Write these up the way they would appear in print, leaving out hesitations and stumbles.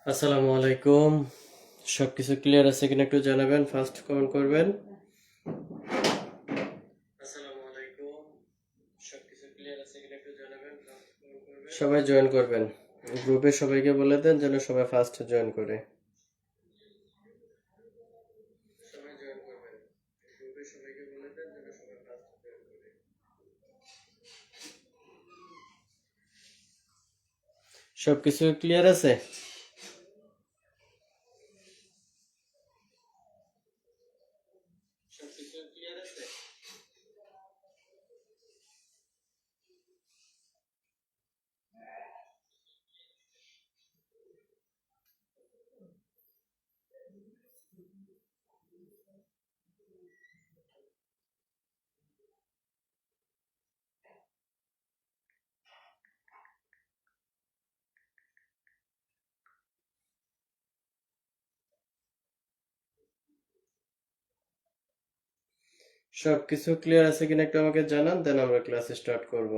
আসসালামু আলাইকুম। সবকিছু ক্লিয়ার আছে কিনা একটু জানাবেন, ফার্স্ট কমেন্ট করবেন। আসসালামু আলাইকুম, সবকিছু ক্লিয়ার আছে কিনা একটু জানাবেন, ফার্স্ট কমেন্ট করবেন। সবাই জয়েন করবেন, গ্রুপে সবাইকে বলে দেন যেন সবাই ফার্স্ট জয়েন করে। সবাই জয়েন করবেন, গ্রুপে সবাইকে বলে দেন যেন সবাই ফার্স্ট জয়েন করে। সবকিছু ক্লিয়ার আছে? সবকিছু ক্লিয়ার আছে? সবকিছু ক্লিয়ার আছে কিনা একটু আমাকে জানান, দেন আমরা ক্লাস স্টার্ট করব।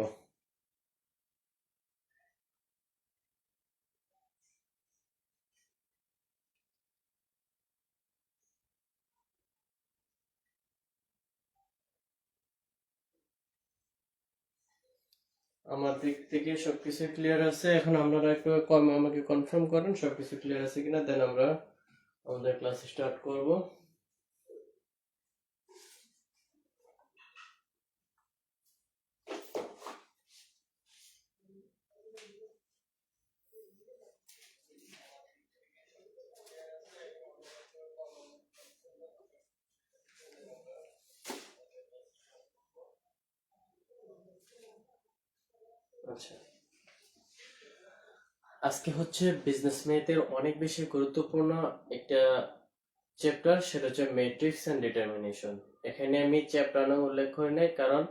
আমার দিক থেকে সবকিছু ক্লিয়ার আছে। এখন আপনারা একটু আমাকে কনফার্ম করেন সবকিছু ক্লিয়ার আছে কিনা, দেন আমরা আমাদের ক্লাস স্টার্ট করব। আচ্ছা, আজকে হচ্ছে বিজনেস ম্যাথের অনেক বেশি গুরুত্বপূর্ণ একটা চ্যাপ্টার, সেটা হচ্ছে ম্যাট্রিক্স এন্ড ডিটারমিনেশন। এখানে আমি চ্যাপ্টার নাম উল্লেখ করি নাই, কারণ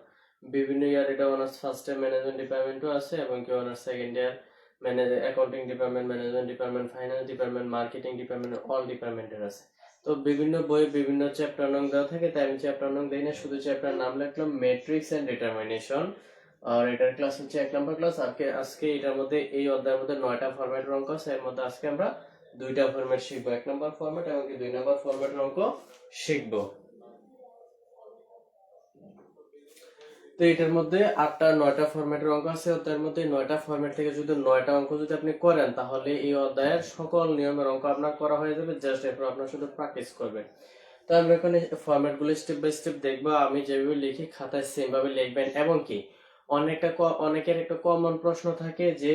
বিভিন্ন ইয়ার এটা অনার্স ফার্স্ট ইয়ার ম্যানেজমেন্ট ডিপার্টমেন্টও আছে এবং কি honours second year accounting department, management department, finance department, marketing department, all ডিপার্টমেন্টের আছে। তো বিভিন্ন বই বিভিন্ন চ্যাপ্টার নাম দেওয়া থাকে, তাই আমি চ্যাপ্টার নাম দেই না, শুধু চ্যাপ্টার নাম লিখলাম ম্যাট্রিক্স এন্ড ডিটারমিনেশন। আর এটার ক্লাস হচ্ছে 1 নম্বর ক্লাস। আজকে এটার মধ্যে এই অধ্যায়ের মধ্যে 9টা ফরম্যাটের অঙ্ক আছে, এর মধ্যে আজকে আমরা 2টা ফরম্যাট শিখবো, 1 নম্বর ফরম্যাট এবং 2 নম্বর ফরম্যাটের অঙ্ক শিখবো। তো এটার মধ্যে 8টা 9টা ফরম্যাটের অঙ্ক আছে। অধ্যায়ের মধ্যে 9টা ফরম্যাট থেকে যদি 9টা অঙ্ক যদি আপনি করেন, তাহলে এই অধ্যায়ের সকল নিয়মের অঙ্ক আপনার করা হয়ে যাবে। জাস্ট এরপর আপনার শুধু প্র্যাকটিস করবেন। তো আমরা এখানে ফরম্যাট গুলো স্টেপ বাই স্টেপ দেখবো। আমি যেভাবে লিখি খাতায় সেম ভাবে লিখবেন, এবং কি অনেকের একটা কমন প্রশ্ন থাকে যে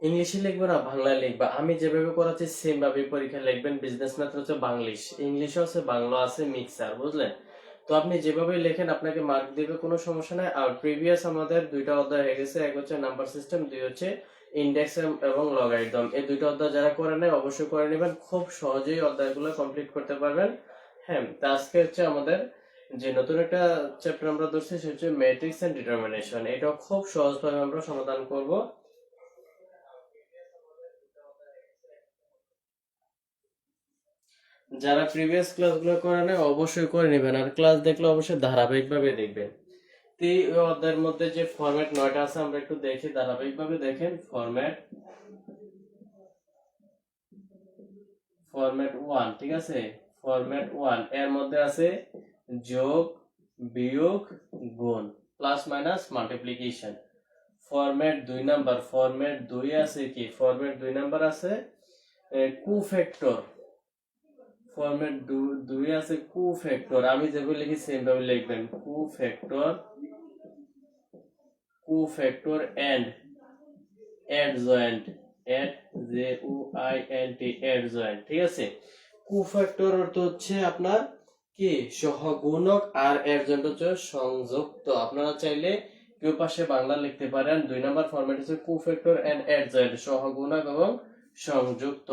ইংলিশে লিখবে না বাংলায় লিখবা। আমি যেভাবে করাচ্ছি সেম ভাবে পরীক্ষা লিখবেন। বিজনেস ম্যাথ হচ্ছে বাংলিশ, ইংলিশও আছে, বাংলা আছে, মিক্সার, বুঝলেন? তো আপনি যেভাবে লেখেন আপনাকে মার্ক দিবে, কোনো সমস্যা নাই। আর প্রিভিয়াস আমাদের 2টা অধ্যায় হয়ে গেছে, এক হচ্ছে নাম্বার সিস্টেম, 2 হচ্ছে ইন্ডেক্স এবং লগারিদম। এই 2টা অধ্যায় যারা করে নেয় অবশ্যই করে নেবেন, খুব সহজেই অধ্যায়গুলো কমপ্লিট করতে পারবেন। হ্যাঁ, তো আজকে হচ্ছে আমাদের যে নতুন একটা চ্যাপ্টার আমরা ধরছি, সেটা হচ্ছে ম্যাট্রিক্স এন্ড ডিটারমিনেশন। এটা খুব সহজভাবে আমরা সমাধান করব। যারা প্রিভিয়াস ক্লাসগুলো করে নেয় অবশ্যই করে নেবেন, আর ক্লাস দেখলে অবশ্যই ধারাবাহিকভাবে দেখবেন। এই অধ্যায়ের মধ্যে যে ফরম্যাট 9টা আছে আমরা একটু দেখি, ধারাবাহিকভাবে দেখেন। ফরম্যাট 1, ঠিক আছে? ফরম্যাট 1 এর মধ্যে আছে যোগ, বিয়োগ, গুণ, প্লাস মাইনাস, মাল্টিপ্লিকেশন। ফরম্যাট 2 আছে কি? ফরম্যাট 2 নাম্বার আছে কুফ্যাক্টর। ফরম্যাট 2 আছে কুফ্যাক্টর। আমি যেভাবে লিখি সেম ভাবে লিখবেন, কুফ্যাক্টর এন্ড অ্যাডজয়েন্ট, অ্যাডজয়েন্ট, ঠিক আছে? কুফ্যাক্টর অর্থ হচ্ছে আপনার কি সহগুণক, আর অ্যাডজয়েন্ট হচ্ছে সংযুক্ত। আপনারা চাইলে কেউ পাশে বাংলা লিখতে পারেন। 2 নাম্বার ফরম্যাট হচ্ছে কোফ্যাক্টর এন্ড অ্যাডজয়েন্ট, সহগুণক এবং সংযুক্ত।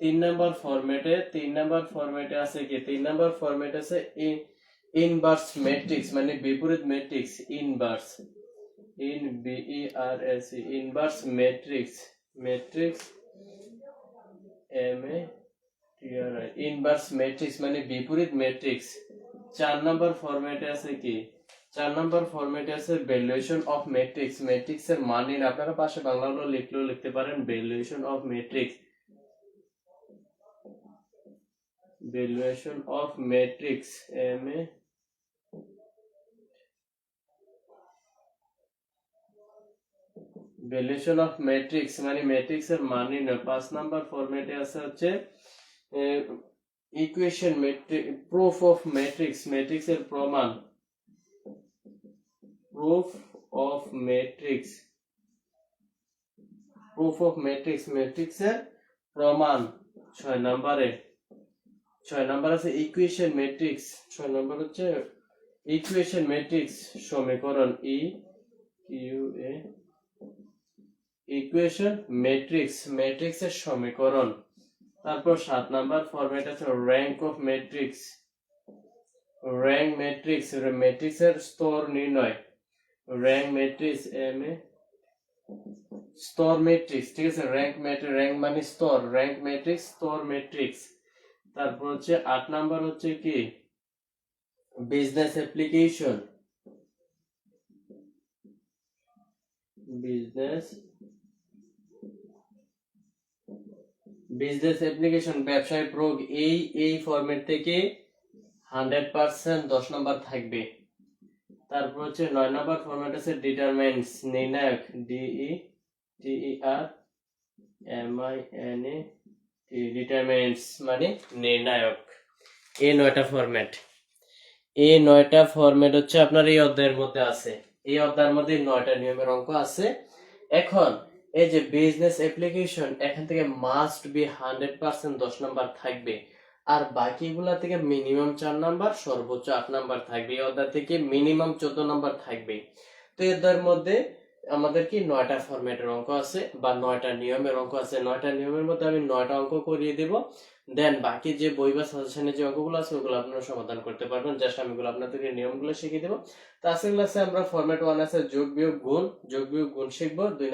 3 নাম্বার ফরম্যাটে আছে কি, 3 নাম্বার ফরম্যাট আছে ইনভার্স ম্যাট্রিক্স, মানে বিপরীত matrix, inverse, inverse matrix, inverse matrix মানে বিপরীত ম্যাট্রিক্স। 4 নাম্বার ফরম্যাটে আছে কি, 4 নাম্বার ফরম্যাটে আছে ভ্যালুয়েশন অফ ম্যাট্রিক্স, ম্যাট্রিক্স এর মান নিন। আপনারা পাশে বাংলাগুলো লিখলেও লিখতে পারেন, valuation of matrix, valuation of matrix, valuation of matrix মানে ম্যাট্রিক্স এর মান নির্ণয়। 5 নাম্বার ফরম্যাটে আছে হচ্ছে equation matrix, proof of matrix, matrix এর প্রমাণ, proof of matrix, proof of matrix, matrix এর প্রমাণ। 6 নাম্বারে, 6 নাম্বার আছে ইকুয়েশন ম্যাট্রিক্স, 6 নাম্বার হচ্ছে ইকুয়েশন ম্যাট্রিক্স, সমীকরণ, ইকুয়েশন ম্যাট্রিক্স, ম্যাট্রিক্স এর সমীকরণ। তারপর 7 নাম্বার ফরম্যাট আছে rank of matrix, rank matrix, matrix এর স্তর নির্ণয়, র্যাঙ্ক ম্যাট্রিক্স, স্তর ম্যাট্রিক্স, ঠিক আছে। র্যাঙ্ক ম্যাট্রিক্স, র্যাঙ্ক মানে স্তর, র্যাঙ্ক ম্যাট্রিক্স, স্তর ম্যাট্রিক্স। তারপর হচ্ছে 8 নাম্বার হচ্ছে কি, বিজনেস অ্যাপ্লিকেশন, বিজনেস অ্যাপ্লিকেশন, ব্যবসায় প্রয়োগ। এই ফরম্যাট থেকে 100% 10 নাম্বার থাকবে। তারপর হচ্ছে 9 নাম্বার ফরম্যাট আছে ডিটারমাইন্স, নির্ণায়ক, ডিটারমাইন্স মানে নির্ণায়ক। এই 9টা ফরম্যাট, এই 9টা ফরম্যাট হচ্ছে আপনার এই অধ্যায়ের মধ্যে আছে। এই অধ্যায়ের মধ্যে 9টা নিয়মের অঙ্ক আছে। এখন এই যে বিজনেস অ্যাপ্লিকেশন, এখান থেকে মাস্ট বি 100% 10 নাম্বার থাকবে, আর বাকিগুলা থেকে মিনিমাম 4 নাম্বার, সর্বোচ্চ 8 নাম্বার থাকবে। এই অধ্যায় থেকে মিনিমাম 14 নাম্বার থাকবে। তো এই অধ্যায়ের মধ্যে আমাদের কি 9টা ফরম্যাটের অঙ্ক আছে বা 9টা নিয়মের অঙ্ক আছে। 9টা নিয়মের মধ্যে আমি 9টা অঙ্ক করিয়ে দেব, দেন বাকি যে বই বা সাজেশনে যে অঙ্কগুলো আছে ওগুলো আপনারা সমাধান করতে পারবেন। জাস্ট আমি এগুলো আপনাদেরকে নিয়মগুলো শিখিয়ে দেব। তো আজকের ক্লাসে আমরা ফরম্যাট 1 আছে যোগ বিয়োগ গুণ, যোগ বিয়োগ গুণ শিখব। 2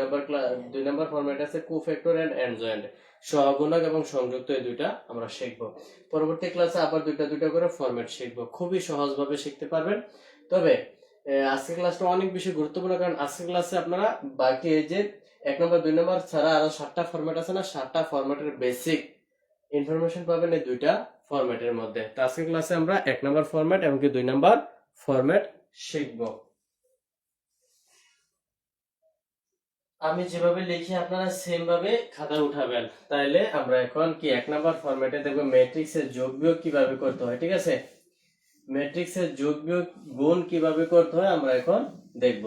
নাম্বার ফরম্যাট আছে কোফ্যাক্টর এন্ড অ্যাডজয়েন্ট, সহগুণক এবং সংযুক্ত, এই দুইটা আমরা শিখব। পরবর্তী ক্লাসে আবার দুইটা করে ফরম্যাট শিখব, খুবই সহজভাবে শিখতে পারবেন। তবে আজকের ক্লাসটা অনেক বেশি গুরুত্বপূর্ণ, কারণ আজকের ক্লাসে আপনারা বাকি এই যে 1 নম্বর 2 নম্বর ছাড়া আরো 7টা ফরম্যাট আছে না, 7টা ফরম্যাটের বেসিক ইনফরমেশন পাবেন এই দুইটা ফরম্যাটের মধ্যে। তো আজকের ক্লাসে আমরা 1 নম্বর ফরম্যাট এবং 2 নম্বর ফরম্যাট শিখব। আমি যেভাবে লিখি আপনারা সেম ভাবে খাতা উঠাবেন। তাইলে আমরা এখন কি 1 নম্বর ফরম্যাটে দেখব ম্যাট্রিক্সের যোগ বিয়োগ কিভাবে করতে হয়, ঠিক আছে। ম্যাট্রিক্সের যোগ বিয়োগ গুণ কিভাবে করতে হয় আমরা এখন দেখব।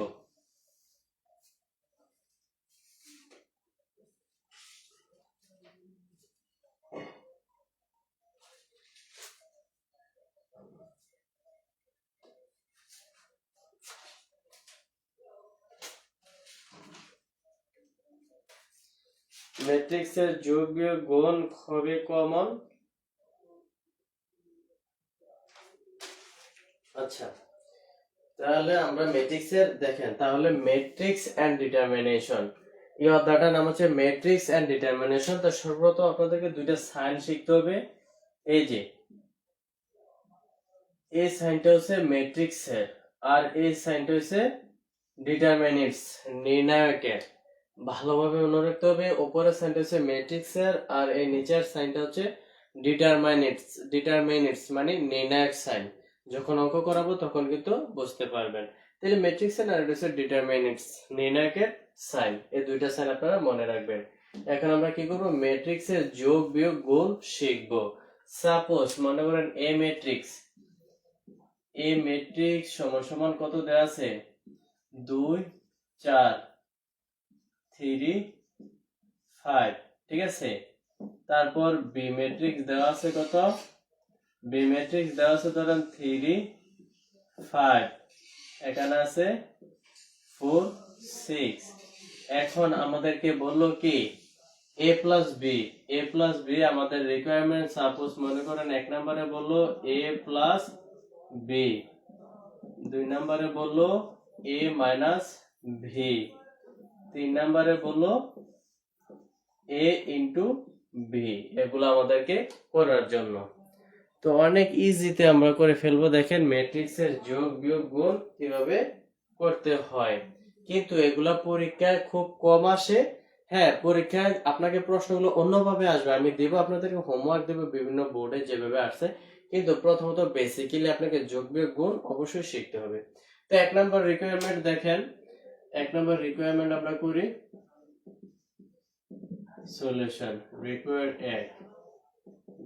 ম্যাট্রিক্সের যোগ বিয়োগ গুণ খুবই কমন। আচ্ছা, তাহলে আমরা ম্যাট্রিক্সের দেখেন, তাহলে ম্যাট্রিক্স এন্ড ডিটারমিনেশন, এই অধ্যায়টার নাম হচ্ছে ম্যাট্রিক্স এন্ড ডিটারমিনেশন। তো সর্বপ্রথম আপনাদেরকে দুইটা সাইন শিখতে হবে। এই যে এই সাইনটা হচ্ছে ম্যাট্রিক্সের, আর এই সাইনটা হচ্ছে ডিটারমিনেন্টস, নির্ণায়কের। ভালোভাবে মনে রাখতে হবে, উপরের সাইনটা হচ্ছে ম্যাট্রিক্সের আর এই নিচের সাইনটা হচ্ছে ডিটারমিনেন্টস মানে নির্ণায়ক সাইন। যখন অঙ্ক করাবো তখন কিন্তু বুঝতে পারবেন। তাহলে ম্যাট্রিক্সের আর এটা হচ্ছে ডিটারমিনেন্টস, নির্ণায়কের সাইন। এই দুইটা সাইন আপনারা মনে রাখবেন। এখন আমরা কি করব, ম্যাট্রিক্সের যোগ বিয়োগ গুণ শিখবো। সাপোজ মনে করেন এ ম্যাট্রিক্স সমান সমান কত দেয়া আছে, 2 4 3 5, ঠিক আছে। তারপর বি ম্যাট্রিক্স দেওয়া আছে কত, বি ম্যাট্রিক্স দেওয়া আছে ধরেন 3 5, এখানে আছে 4 6। এখন আমাদেরকে বললো কি a প্লাস বি আমাদের রিকোয়ারমেন্ট। সাপোজ মনে করেন 1 নম্বরে বললো a প্লাস বি, 2 নম্বরে বললো a মাইনাস ভি, 3 নম্বরে বললো a ইন্টু বি। এগুলো আমাদেরকে করার জন্য তো অনেক ইজিতে আমরা করে ফেলবো। দেখেন ম্যাট্রিক্সের যোগ বিয়োগ গুণ কিভাবে করতে হয়, কিন্তু এগুলা পরীক্ষায় খুব কম আসে। হ্যাঁ, পরীক্ষায় আপনাকে প্রশ্নগুলো অন্যভাবে আসবে, আমি দেব আপনাদেরকে হোমওয়ার্ক দেব বিভিন্ন বোর্ডে যেভাবে আসছে, কিন্তু প্রথমত বেসিক্যালি আপনাকে যোগ বিয়োগ গুণ অবশ্যই শিখতে হবে। তো 1 নম্বর রিকোয়ারমেন্ট দেখেন, 1 নম্বর রিকোয়ারমেন্ট আমরা করি সলিউশন রিকোয়ার 1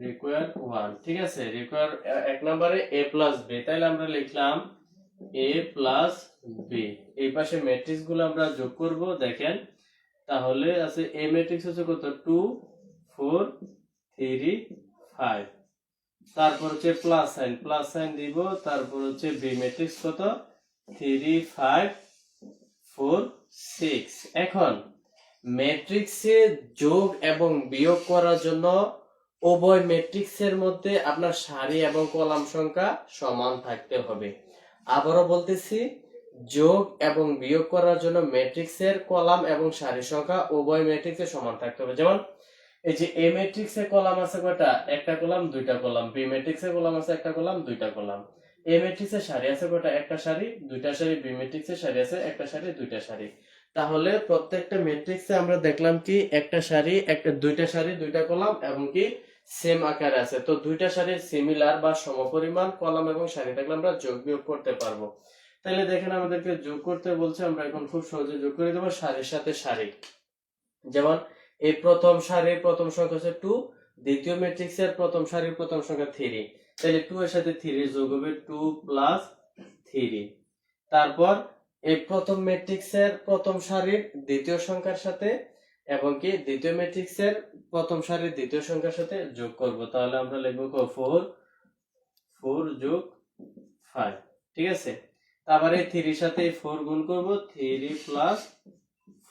রিকোয়ার 1, ঠিক আছে। রিকোয়ার 1 নম্বরে a প্লাস বি, তাহলে আমরা লিখলাম a প্লাস বি। এই পাশে ম্যাট্রিক্স গুলো আমরা যোগ করব। দেখেন তাহলে আছে a ম্যাট্রিক্স হচ্ছে কত 2 4 3 5, তারপর হচ্ছে প্লাস সাইন দিব, তারপর হচ্ছে বি ম্যাট্রিক্স কত 3 5 4 6। এখন ম্যাট্রিক্সে যোগ এবং বিয়োগ করার জন্য উভয় ম্যাট্রিক্সের মধ্যে আপনার সারি এবং কলাম সংখ্যা সমান থাকতে হবে। আবারও বলতেছি, যোগ এবং বিয়োগ করার জন্য ম্যাট্রিক্সের কলাম এবং সারি সংখ্যা উভয় ম্যাট্রিক্সে সমান থাকতে হবে। যেমন এই যে এ ম্যাট্রিক্সে কলাম আছে কয়টা, একটা কলাম দুইটা কলাম, বি ম্যাট্রিক্সে কলাম আছে একটা কলাম দুইটা কলাম, এ ম্যাট্রিক্সে সারি আছে কয়টা, একটা সারি দুইটা সারি, বি ম্যাট্রিক্সে সারি আছে একটা সারি দুইটা সারি। তাহলে প্রত্যেকটা ম্যাট্রিক্সে আমরা দেখলাম কি একটা সারি একটা দুইটা সারি দুইটা কলাম এবং কি সেম আকারে আছে। তো দুইটা সারি সিমিলার বা সমপরিমাণ কলাম এবং সারি থাকলে আমরা যোগ বিয়োগ করতে পারবো। তাহলে দেখেন আমাদেরকে যোগ করতে বলছে, আমরা এখন খুব সহজে যোগ করে দেবো সারির সাথে সারি। যেমন এই প্রথম সারির প্রথম সংখ্যা হচ্ছে 2, দ্বিতীয় ম্যাট্রিক্সের প্রথম সারির প্রথম সংখ্যা 3, তাহলে 2 এর সাথে 3 যোগ হবে 2 প্লাস 3। তারপর এই প্রথম ম্যাট্রিক্সের প্রথম সারির দ্বিতীয় সংখ্যার সাথে এবং কি দ্বিতীয় ম্যাট্রিক্সের প্রথম সারির দ্বিতীয় সংখ্যার সাথে যোগ করব, তাহলে আমরা লিখব 4 যোগ 5, ঠিক আছে। তারপরে এই 3 এর সাথে 4 গুণ করব, 3 প্লাস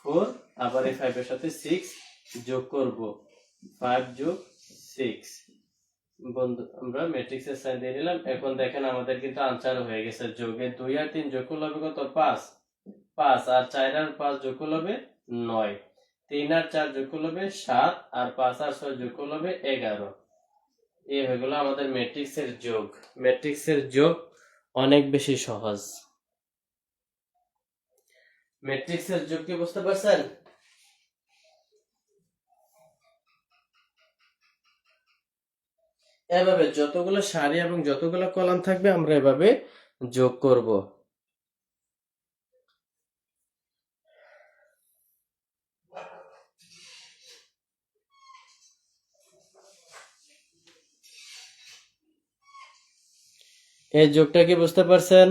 4, আবার এই 5 এর সাথে 6 যোগ করব, 5 যোগ 6। বন্ধু আমরা ম্যাট্রিক্সের সাইন দিয়ে নিলাম। এখন দেখেন আমাদের কিন্তু আনসার হয়ে গেছে। যোগে 2 আর 3 যোগ করলে হবে কত 5, আর 4 আর 5 যোগ করলে হবে 9, 3 আর 4 যোগ করলে হবে 7, আর 5 আর 6 যোগ করলে হবে 11। এই হয়ে গেল আমাদের ম্যাট্রিক্সের যোগ। ম্যাট্রিক্সের যোগ অনেক বেশি সহজ। ম্যাট্রিক্সের যোগ কি বুঝতে পারছেন? এভাবে যতগুলো সারি এবং যতগুলো কলাম থাকবে আমরা এভাবে যোগ করব। এই যোগটা কি বুঝতে পারছেন?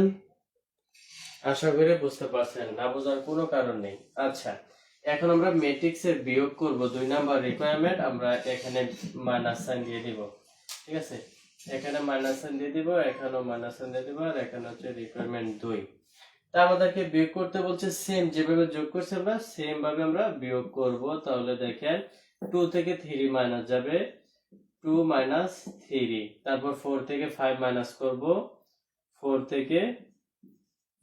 আশা করি বুঝতে পারছেন, না বোঝার কোনো কারণ নেই। আচ্ছা, এখন আমরা ম্যাট্রিক্সের বিয়োগ করব। 2 নাম্বার রিকোয়ারমেন্ট, আমরা এখানে মাইনাস সাইন দিয়ে দিব, ঠিক আছে। এখানে মাইনাস সাইন দিয়ে দিব, এখানেও মাইনাস সাইন দিয়ে দিব, আর এখানে হচ্ছে রিকোয়ারমেন্ট 2। তা আমাদেরকে বিয়োগ করতে বলছে, সেম যেভাবে যোগ করছি আমরা সেম ভাবে আমরা বিয়োগ করব। তাহলে দেখেন 2 থেকে 3 মাইনাস যাবে, 2 মাইনাস 3, তারপর 4 থেকে 5 মাইনাস করব, 4 থেকে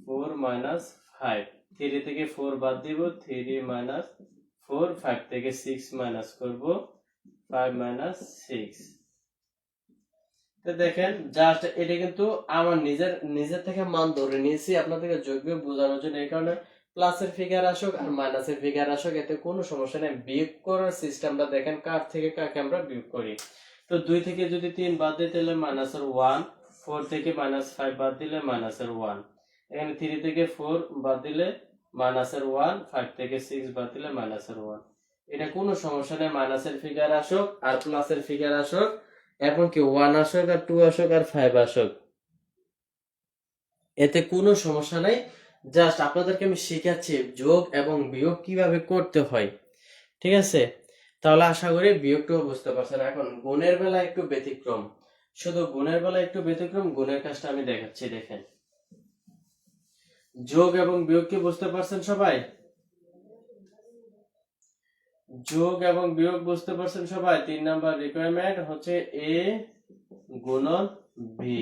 4 মাইনাস 5, 3 থেকে 4 বাদ দিব, 3 মাইনাস 4, 5 থেকে 6 মাইনাস করব, 5 মাইনাস 6। তো দেখেন জাস্ট এটা কিন্তু আমার নিজের থেকে মান ধরে নিয়েছি আপনাদেরকে যোগ বিয়োগ বোঝানোর জন্য। এই কারণে প্লাসের ফিগার আসুক আর মাইনাসের ফিগার আসুক এতে কোনো সমস্যা নেই। বিয়োগ করার সিস্টেমটা দেখেন কার থেকে কাকে আমরা বিয়োগ করি। তো 2 থেকে যদি 3 বাদ দিই তাহলে মাইনাসের 1, 4 থেকে মাইনাস 5 বাদ দিলে মাইনাসের 1, এখানে 3 থেকে 4 বাদ দিলে মাইনাসের 1, 5 থেকে 6 বাদ দিলে মাইনাসের 1। এটা কোনো সমস্যা নেই, মাইনাসের ফিগার আসুক আর প্লাসের ফিগার আসুক, এমনকি 1 আসুক আর 2 আসুক আর 5 আসুক, এতে কোনো সমস্যা নাই। জাস্ট আপনাদেরকে আমি শিখাচ্ছি যোগ এবং বিয়োগ কিভাবে করতে হয়, ঠিক আছে। তাহলে আশা করি বিয়োগটাও বুঝতে পারছেন। এখন গুণের বেলা একটু ব্যতিক্রম, শুধু গুণের বেলা একটু ব্যতিক্রম, গুণের কাজটা আমি দেখাচ্ছি। দেখেন যোগ এবং বিয়োগ কি বুঝতে পারছেন সবাই? যোগ এবং বিয়োগ বুঝতে পারছেন সবাই? 3 নাম্বার রিকোয়ারমেন্ট হচ্ছে এ গুণন বি।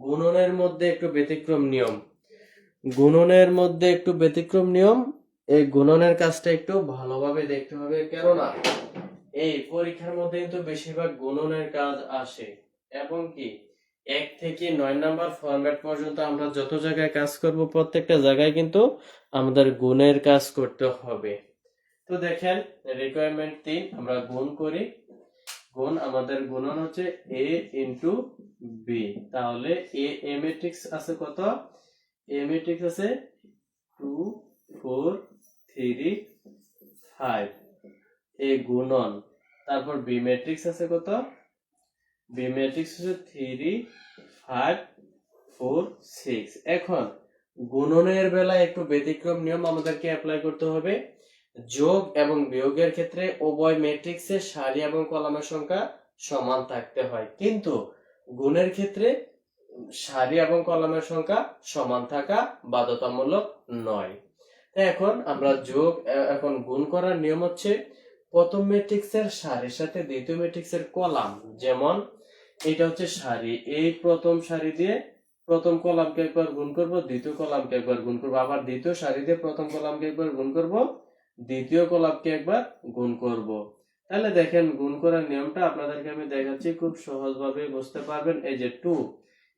গুণনের মধ্যে একটু ব্যতিক্রম নিয়ম, গুণনের মধ্যে একটু ব্যতিক্রম নিয়ম। এই গুণনের কাজটা একটু ভালোভাবে দেখতে হবে, কেননা এই পরীক্ষার মধ্যে কিন্তু বেশিরভাগ গুণনের কাজ আসে। এবং কি 1 থেকে 9 নাম্বার ফরম্যাট পর্যন্ত আমরা যত জায়গায় কাজ করব প্রত্যেকটা জায়গায় কিন্তু আমাদের গুণের কাজ করতে হবে। তো দেখেন রিকোয়ারমেন্ট 3 আমরা গুণ করি। গুণ আমাদের গুণন হচ্ছে a ইনটু বি। তাহলে এ ম্যাট্রিক্স আছে কত? এ ম্যাট্রিক্স আছে 2 4 3 5 এ গুণন। তারপর বি ম্যাট্রিক্স আছে কত? বি ম্যাট্রিক্স হচ্ছে 3 5 4 6। এখন গুণনের বেলায় একটু ব্যতিক্রম নিয়ম আমাদেরকে অ্যাপ্লাই করতে হবে। যোগ এবং বিয়োগের ক্ষেত্রে উভয় ম্যাট্রিক্সের সারি এবং কলামের সংখ্যা সমান থাকতে হয়, কিন্তু গুণের ক্ষেত্রে সারি এবং কলামের সংখ্যা সমান থাকা বাধ্যতামূলক নয়। এখন আমরা এখন গুণ করার নিয়ম হচ্ছে প্রথম ম্যাট্রিক্সের সারির সাথে দ্বিতীয় ম্যাট্রিক্সের কলাম, যেমন এটা হচ্ছে সারি, এই প্রথম সারি দিয়ে প্রথম কলামকে একবার গুণ করব, দ্বিতীয় কলামকে একবার গুণ করব, আবার দ্বিতীয় সারি দিয়ে প্রথম কলামকে একবার গুণ করব, দ্বিতীয় কলামকে একবার গুণ করব। তাহলে দেখেন গুণ করার নিয়মটা আপনাদেরকে আমি দেখাচ্ছি, খুব সহজভাবে বুঝতে পারবেন। এই যে 2,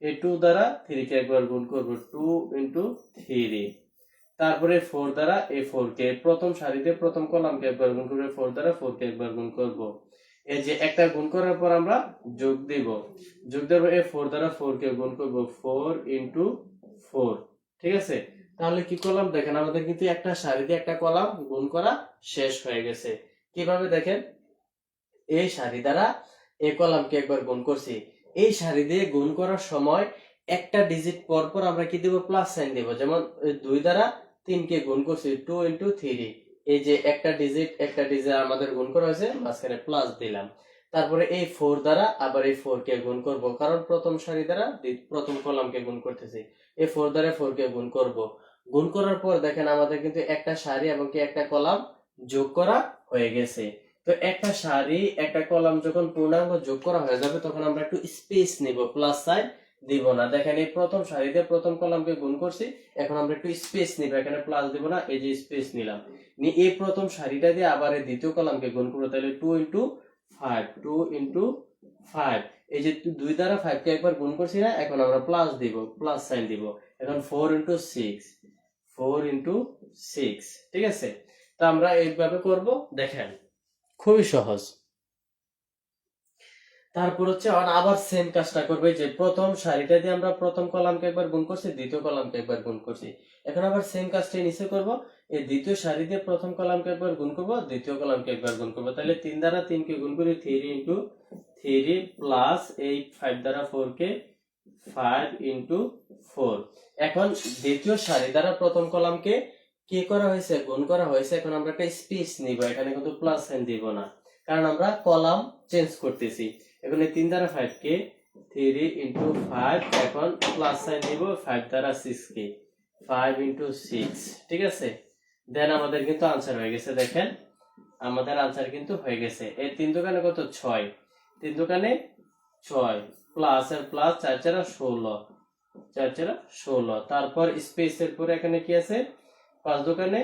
এই 2 দ্বারা 3 কে একবার গুণ করব, 2 ইনটু 3। তারপরে 4 দ্বারা এই 4 কে প্রথম সারিতে প্রথম কলামকে একবার গুণ করব, 4 দ্বারা 4 কে একবার গুণ করব। এই যে একটা গুণ করার পর আমরা যোগ দিব, যোগ দেব এই 4 দ্বারা 4 কে গুণ করব, 4 ইনটু 4। ঠিক আছে? তাহলে কি করলাম দেখেন, আমাদের কিন্তু একটা সারিতে একটা কলাম গুণ করা শেষ হয়ে গেছে। কিভাবে দেখেন, এই সারি দ্বারা এই কলামকে একবার গুণ করছি, এই সারি দিয়ে গুণ করার সময় একটা ডিজিট পর পর আমরা কি দেব? প্লাস সাইন দেব। যেমন 2 দ্বারা 3 কে গুণ করছি, 2 ইনটু 3, এই যে একটা ডিজিট আমাদের গুণ করা হয়েছে, মাঝখানে প্লাস দিলাম। তারপরে এই 4 দ্বারা আবার এই 4 কে গুণ করব, কারণ প্রথম সারি দ্বারা প্রথম কলামকে গুণ করতেছি, এই 4 দ্বারা 4 কে গুণ করব। গুণ করার পর দেখেন আমাদের কিন্তু একটা সারি এবং কি একটা কলাম যোগ করা হয়ে গেছে। তো একটা সারি একটা কলাম যখন পূর্ণাঙ্গ যোগ করা হয়ে যাবে তখন আমরা একটু স্পেস নিব, প্লাস সাইন দিব না। দেখেন এই প্রথম সারিতে প্রথম কলামকে গুণ করছি, এখন আমরা একটু স্পেস নিব, এখানে প্লাস দিব না, এই যে স্পেস নিলাম। এই প্রথম সারিটা দিয়ে আবার এই দ্বিতীয় কলামকে গুণ করব, তাহলে 2 ইনটু 5, 2 ইনটু 5, এই যে 2 দ্বারা 5 কে একবার গুণ করছি না, এখন আমরা প্লাস দিব, প্লাস সাইন দিব। এখন 4 ইনটু 6, 4 ইনটু 6। ঠিক আছে? তো আমরা এইভাবে করব, দেখেন খুবই সহজ। তারপর হচ্ছে আবার সেম কাজটা করবে, যে প্রথম সারিটা দিয়ে আমরা প্রথম কলামকে একবার গুণ করছি, দ্বিতীয় কলামকে একবার গুণ করছি, এখন আবার সেম কাজটা নিচে করব, এই দ্বিতীয় সারি দিয়ে প্রথম কলামকে একবার গুণ করব, দ্বিতীয় কলামকে একবার গুণ করব। তাহলে 3 দ্বারা 3 কে গুণ করি, 3 ইনটু 3 প্লাস এই 5 দ্বারা 4 কে 5 ইনটু 4। এখন দ্বিতীয় সারি দ্বারা প্রথম কলামকে কি করা হয়েছে? গুণ করা হয়েছে। এখন আমরা একটা স্পেস নিব, এখানে কিন্তু প্লাস সাইন দিব না, কারণ আমরা কলাম চেঞ্জ করতেছি। এখন এই 3 দ্বারা 5 কে 3 ইনটু 5, এখন প্লাস সাইন দিব 5 দ্বারা 6 কে 5 ইনটু 6। ঠিক আছে? দেন আমাদের কিন্তু আনসার হয়ে গেছে। দেখেন আমাদের আনসার কিন্তু হয়ে গেছে। এই 3 দোকানে কত? 6, 3 দোকানে 6, প্লাস আর প্লাস 4 4 16, 4 4 16। তারপর স্পেসের পরে এখানে কি আছে? 5 দোকানে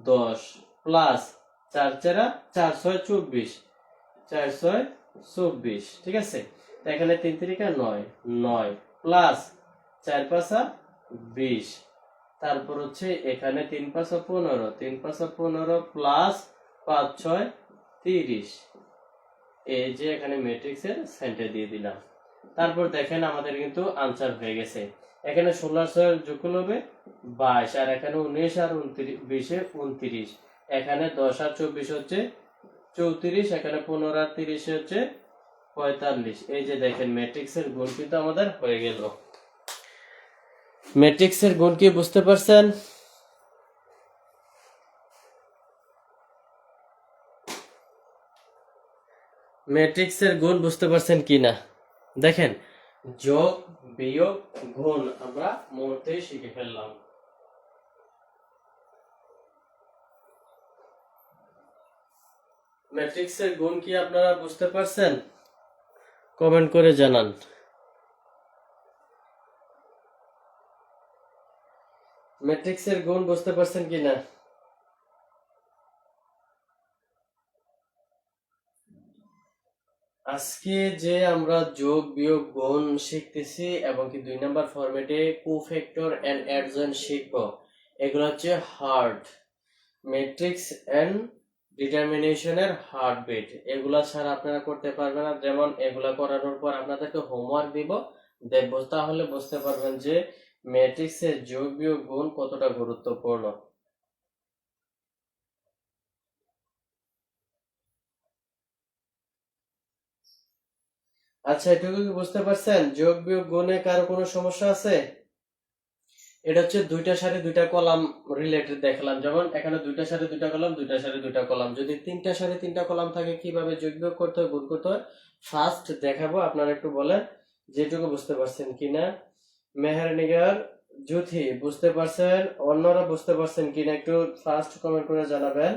10, প্লাস 4 4 4 6 24, 4 6 24। ঠিক আছে? এখানে 3 3 9, 9 প্লাস 4 5 20। তারপর হচ্ছে এখানে 3 5 15, 3 5 15 প্লাস 5 6 30। এই যে এখানে ম্যাট্রিক্সের সেন্টার দিয়ে দিলাম। তারপর দেখেন আমাদের কিন্তু আনসার হয়ে গেছে। এখানে 16 6 যোগ করলে হবে 22, আর এখানে 19 আর 20 29, এখানে 10 আর 24 হচ্ছে 34, এখানে 15 আর 30 হচ্ছে 45। এই যে দেখেন ম্যাট্রিক্সের গুণ কিন্তু আমাদের হয়ে গেল। ম্যাট্রিক্সের গুণ কি বুঝতে পারছেন? ম্যাট্রিক্সের গুণ বুঝতে পারছেন কিনা দেখেন, যোগ বিয়োগ গুণ আমরা মুহূর্তেই শিখে ফেললাম। ম্যাট্রিক্সের গুণ কি আপনারা বুঝতে পারছেন? কমেন্ট করে জানান। ম্যাট্রিক্সের গুণ বুঝতে পারছেন কিনা? আজকে যে আমরা যোগ বিয়োগ গুণ শিখতেছি এবং কি 2 নাম্বার ফরম্যাটে কোফ্যাক্টর এন্ড অ্যাডজয়েন্ট শিখবো। এগুলো হচ্ছে হার্ড ম্যাট্রিক্স এন্ড ডিটারমিনেশনের হার্টবিট। এগুলা ছাড়া আপনারা করতে পারবেন না। যেমন এগুলা করানোর পর আপনাদেরকে হোমওয়ার্ক দিব, দেখবো, তাহলে বুঝতে পারবেন যে ম্যাট্রিক্সের যোগ বিয়োগ গুণ কতটা গুরুত্বপূর্ণ। আচ্ছা, এটুকু কি বুঝতে পারছেন? যোগ বিয়োগ গুণে কারো কোনো সমস্যা আছে? এটা হচ্ছে দুইটা সারি দুইটা কলাম রিলেটেড দেখালাম। যেমন এখানে দুইটা সারি দুইটা কলাম, দুইটা সারি দুইটা কলাম। যদি তিনটা সারি তিনটা কলাম থাকে কিভাবে যোগ বিয়োগ করতে হয়, গুণ করতে হয়, ফার্স্ট দেখাবো। আপনারা একটু বলেন যেটুকু বুঝতে পারছেন কিনা। মেহেরনিগার, জুথি বুঝতে পারছেন? অন্যরা বুঝতে পারছেন কিনা একটু ফার্স্ট কমেন্ট করে জানাবেন।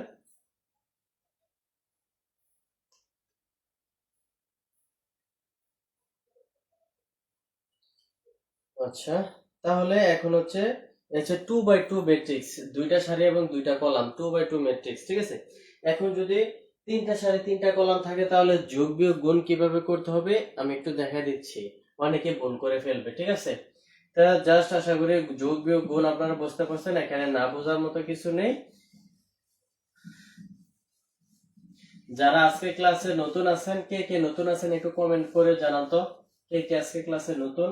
আচ্ছা, তাহলে এখন হচ্ছে 2x2 ম্যাট্রিক্স, দুইটা সারি এবং দুইটা কলাম, 2x2 ম্যাট্রিক্স, ঠিক আছে। এখন যদি তিনটা সারি তিনটা কলাম থাকে তাহলে যোগ বিয়োগ গুণ কিভাবে করতে হবে আমি একটু দেখা দিচ্ছি। অনেকে ভুল করে ফেলবে, ঠিক আছে। তা জাস্ট আশা করি যোগ বিয়োগ গুণ আপনারা বুঝতে পারছেন, এখানে না বোঝার মতো কিছু নেই। যারা আজকে ক্লাসে নতুন আছেন, কে কে নতুন আছেন একটু কমেন্ট করে জানান তো, কে কে আজকে ক্লাসে নতুন।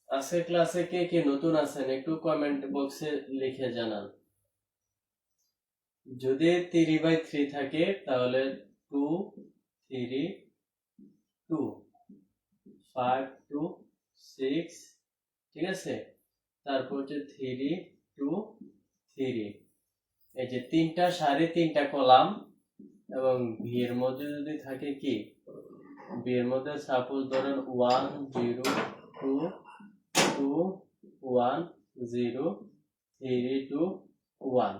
আজকের ক্লাসে কে কে নতুন আছেন একটু কমেন্ট বক্সে লিখে জানান। যদি 3/3 থাকে তাহলে 2 3 2 5 2 6, ঠিক আছে। তারপর হচ্ছে 3 2 3। এই যে তিনটা সারি তিনটা কলাম এবং ভি এর মধ্যে যদি থাকে কি, ভি এর মধ্যে সাপোজ ধরেন 1 0 2 2 1 0 3 2 1।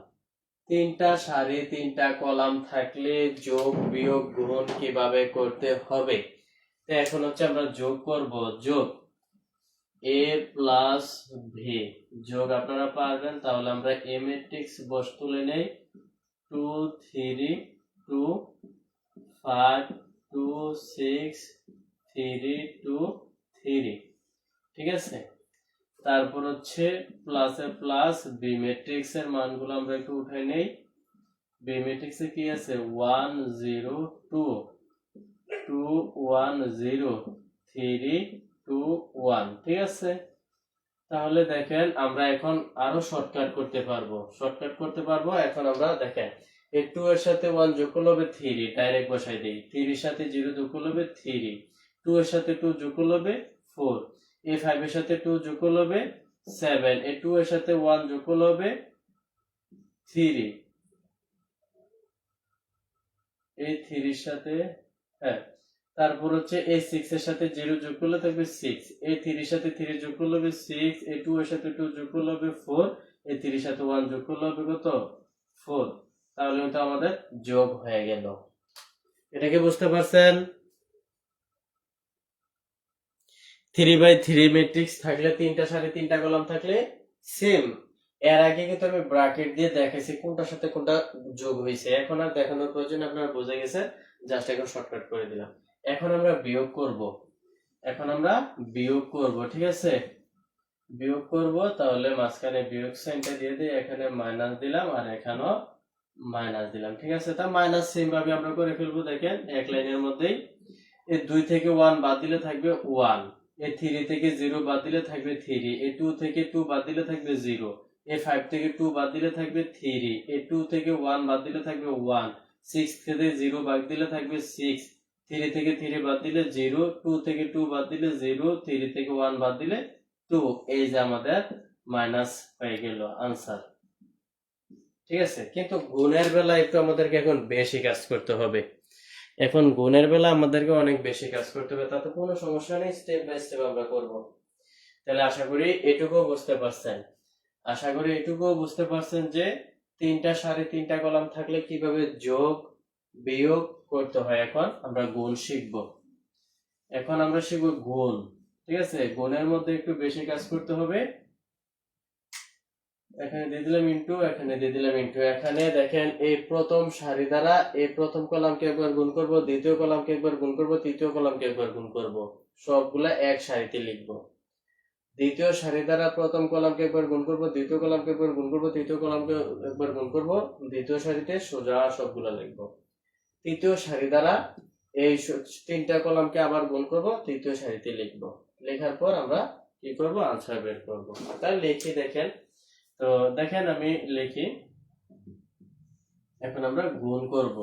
তিনটা সারি তিনটা কলাম থাকলে যোগ বিয়োগ গুণ কিভাবে করতে হবে। তো এখন হচ্ছে আমরা যোগ করব। যোগ a প্লাস ভি যোগ আপনারা পারবেন, তাহলে আমরা এ ম্যাট্রিক্স বস তুলে নেই। 2 3 2 5 2 6 3 2 3, ঠিক আছে। তারপর হচ্ছে প্লাসে প্লাস বি ম্যাট্রিক্স এর মানগুলো আমরা একটু উঠাই নেই। বি ম্যাট্রিক্সে কি আছে 1 0 2 2 1 0 3 2 1, ঠিক আছে। তাহলে দেখেন আমরা এখন আরো শর্টকাট করতে পারবো। এখন আমরা দেখেন এই 2 এর সাথে 1 যোগ করলে হবে 3, ডাইরেক্ট বসাই দেই। 3 এর সাথে 0 যোগ করলে হবে 3, 2 এর সাথে 2 যোগ করলে হবে 4, এই 5 এর সাথে 2 যোগ করলে হবে 7, এই 2 এর সাথে 1 যোগ করলে হবে 3, এই 3 এর সাথে, হ্যাঁ, তারপর হচ্ছে এই 6 এর সাথে 0 যোগ করলে থাকবে 6, এই 3 এর সাথে 3 যোগ করলে হবে 6, এই 2 এর সাথে 2 যোগ করলে হবে 4, এই 3 এর সাথে 1 যোগ করলে হবে কত 4। তাহলে কিন্তু আমাদের যোগ হয়ে গেল। এটা কি বুঝতে পারছেন? 3/3 ম্যাট্রিক্স থাকলে তিনটা সারি তিনটা কলাম থাকলে সেম। এর আগে কিন্তু আমি ব্র্যাকেট দিয়ে দেখাইছি কোনটার সাথে কোনটা যোগ হয়েছে, এখন আর দেখানোর প্রয়োজন, আপনারা বুঝে গেছেন। জাস্ট এখন শর্টকাট করে দিলাম। এখন আমরা বিয়োগ করব, ঠিক আছে। বিয়োগ করব, তাহলে মাঝখানে বিয়োগ সাইনটা দিয়ে দিই, এখানে মাইনাস দিলাম আর এখানেও মাইনাস দিলাম, ঠিক আছে। তা মাইনাস সেম ভাবে আমরা করে ফেলবো। দেখেন এক লাইনের মধ্যেই এই 2 থেকে 1 বাদ দিলে থাকবে 1, এই 3 থেকে 0 বাদ দিলে থাকবে 3, এই 2 থেকে 2 বাদ দিলে থাকবে 0, এই 5 থেকে 2 বাদ দিলে থাকবে 3, এই 2 থেকে 1 বাদ দিলে থাকবে 1, 6 থেকে 0 বাদ দিলে থাকবে 6, 3 থেকে 3 বাদ দিলে 0, 2 থেকে 2 বাদ দিলে 0, 3 থেকে 1 বাদ দিলে 2। এই যে আমাদের মাইনাস হয়ে গেল আনসার, ঠিক আছে। কিন্তু গুণের বেলা একটু আমাদেরকে এখন বেশি কাজ করতে হবে। এখন গুণের বেলা আমাদেরকে অনেক বেশি কাজ করতে হবে, তাতে কোনো সমস্যা নেই, স্টেপ বাই স্টেপ আমরা করব। তাহলে আশা করি এটুকুও বুঝতে পারছেন যে তিনটা সারি তিনটা কলাম থাকলে কিভাবে যোগ বিয়োগ করতে হয় এখন আমরা গুণ শিখব। এখন আমরা শিখব গুণ। ঠিক আছে, গুণের মধ্যে একটু বেশি কাজ করতে হবে। এখানে দিয়ে দিলাম ইনটু, এখানে দিয়ে দিলাম ইনটু। এখানে দেখেন এই প্রথম সারি দ্বারা এই প্রথম কলামকে একবার গুণ করব, দ্বিতীয় কলামকে একবার গুণ করব, তৃতীয় কলামকে একবার গুণ করব, সবগুলা এক সারিতে লিখব। দ্বিতীয় সারি দ্বারা প্রথম কলামকে একবার গুণ করব, দ্বিতীয় কলামকে একবার গুণ করব, তৃতীয় কলামকে একবার গুণ করব, দ্বিতীয় সারিতে সোজা সবগুলা লিখব। তৃতীয় সারি দ্বারা এই তিনটা কলামকে আবার গুণ করব, তৃতীয় সারিতে লিখব। লেখার পর আমরা কি করব, আনসার বের করব। তাহলে লিখি দেখেন, তো দেখেন আমি লিখি। এখন আমরা গুণ করব।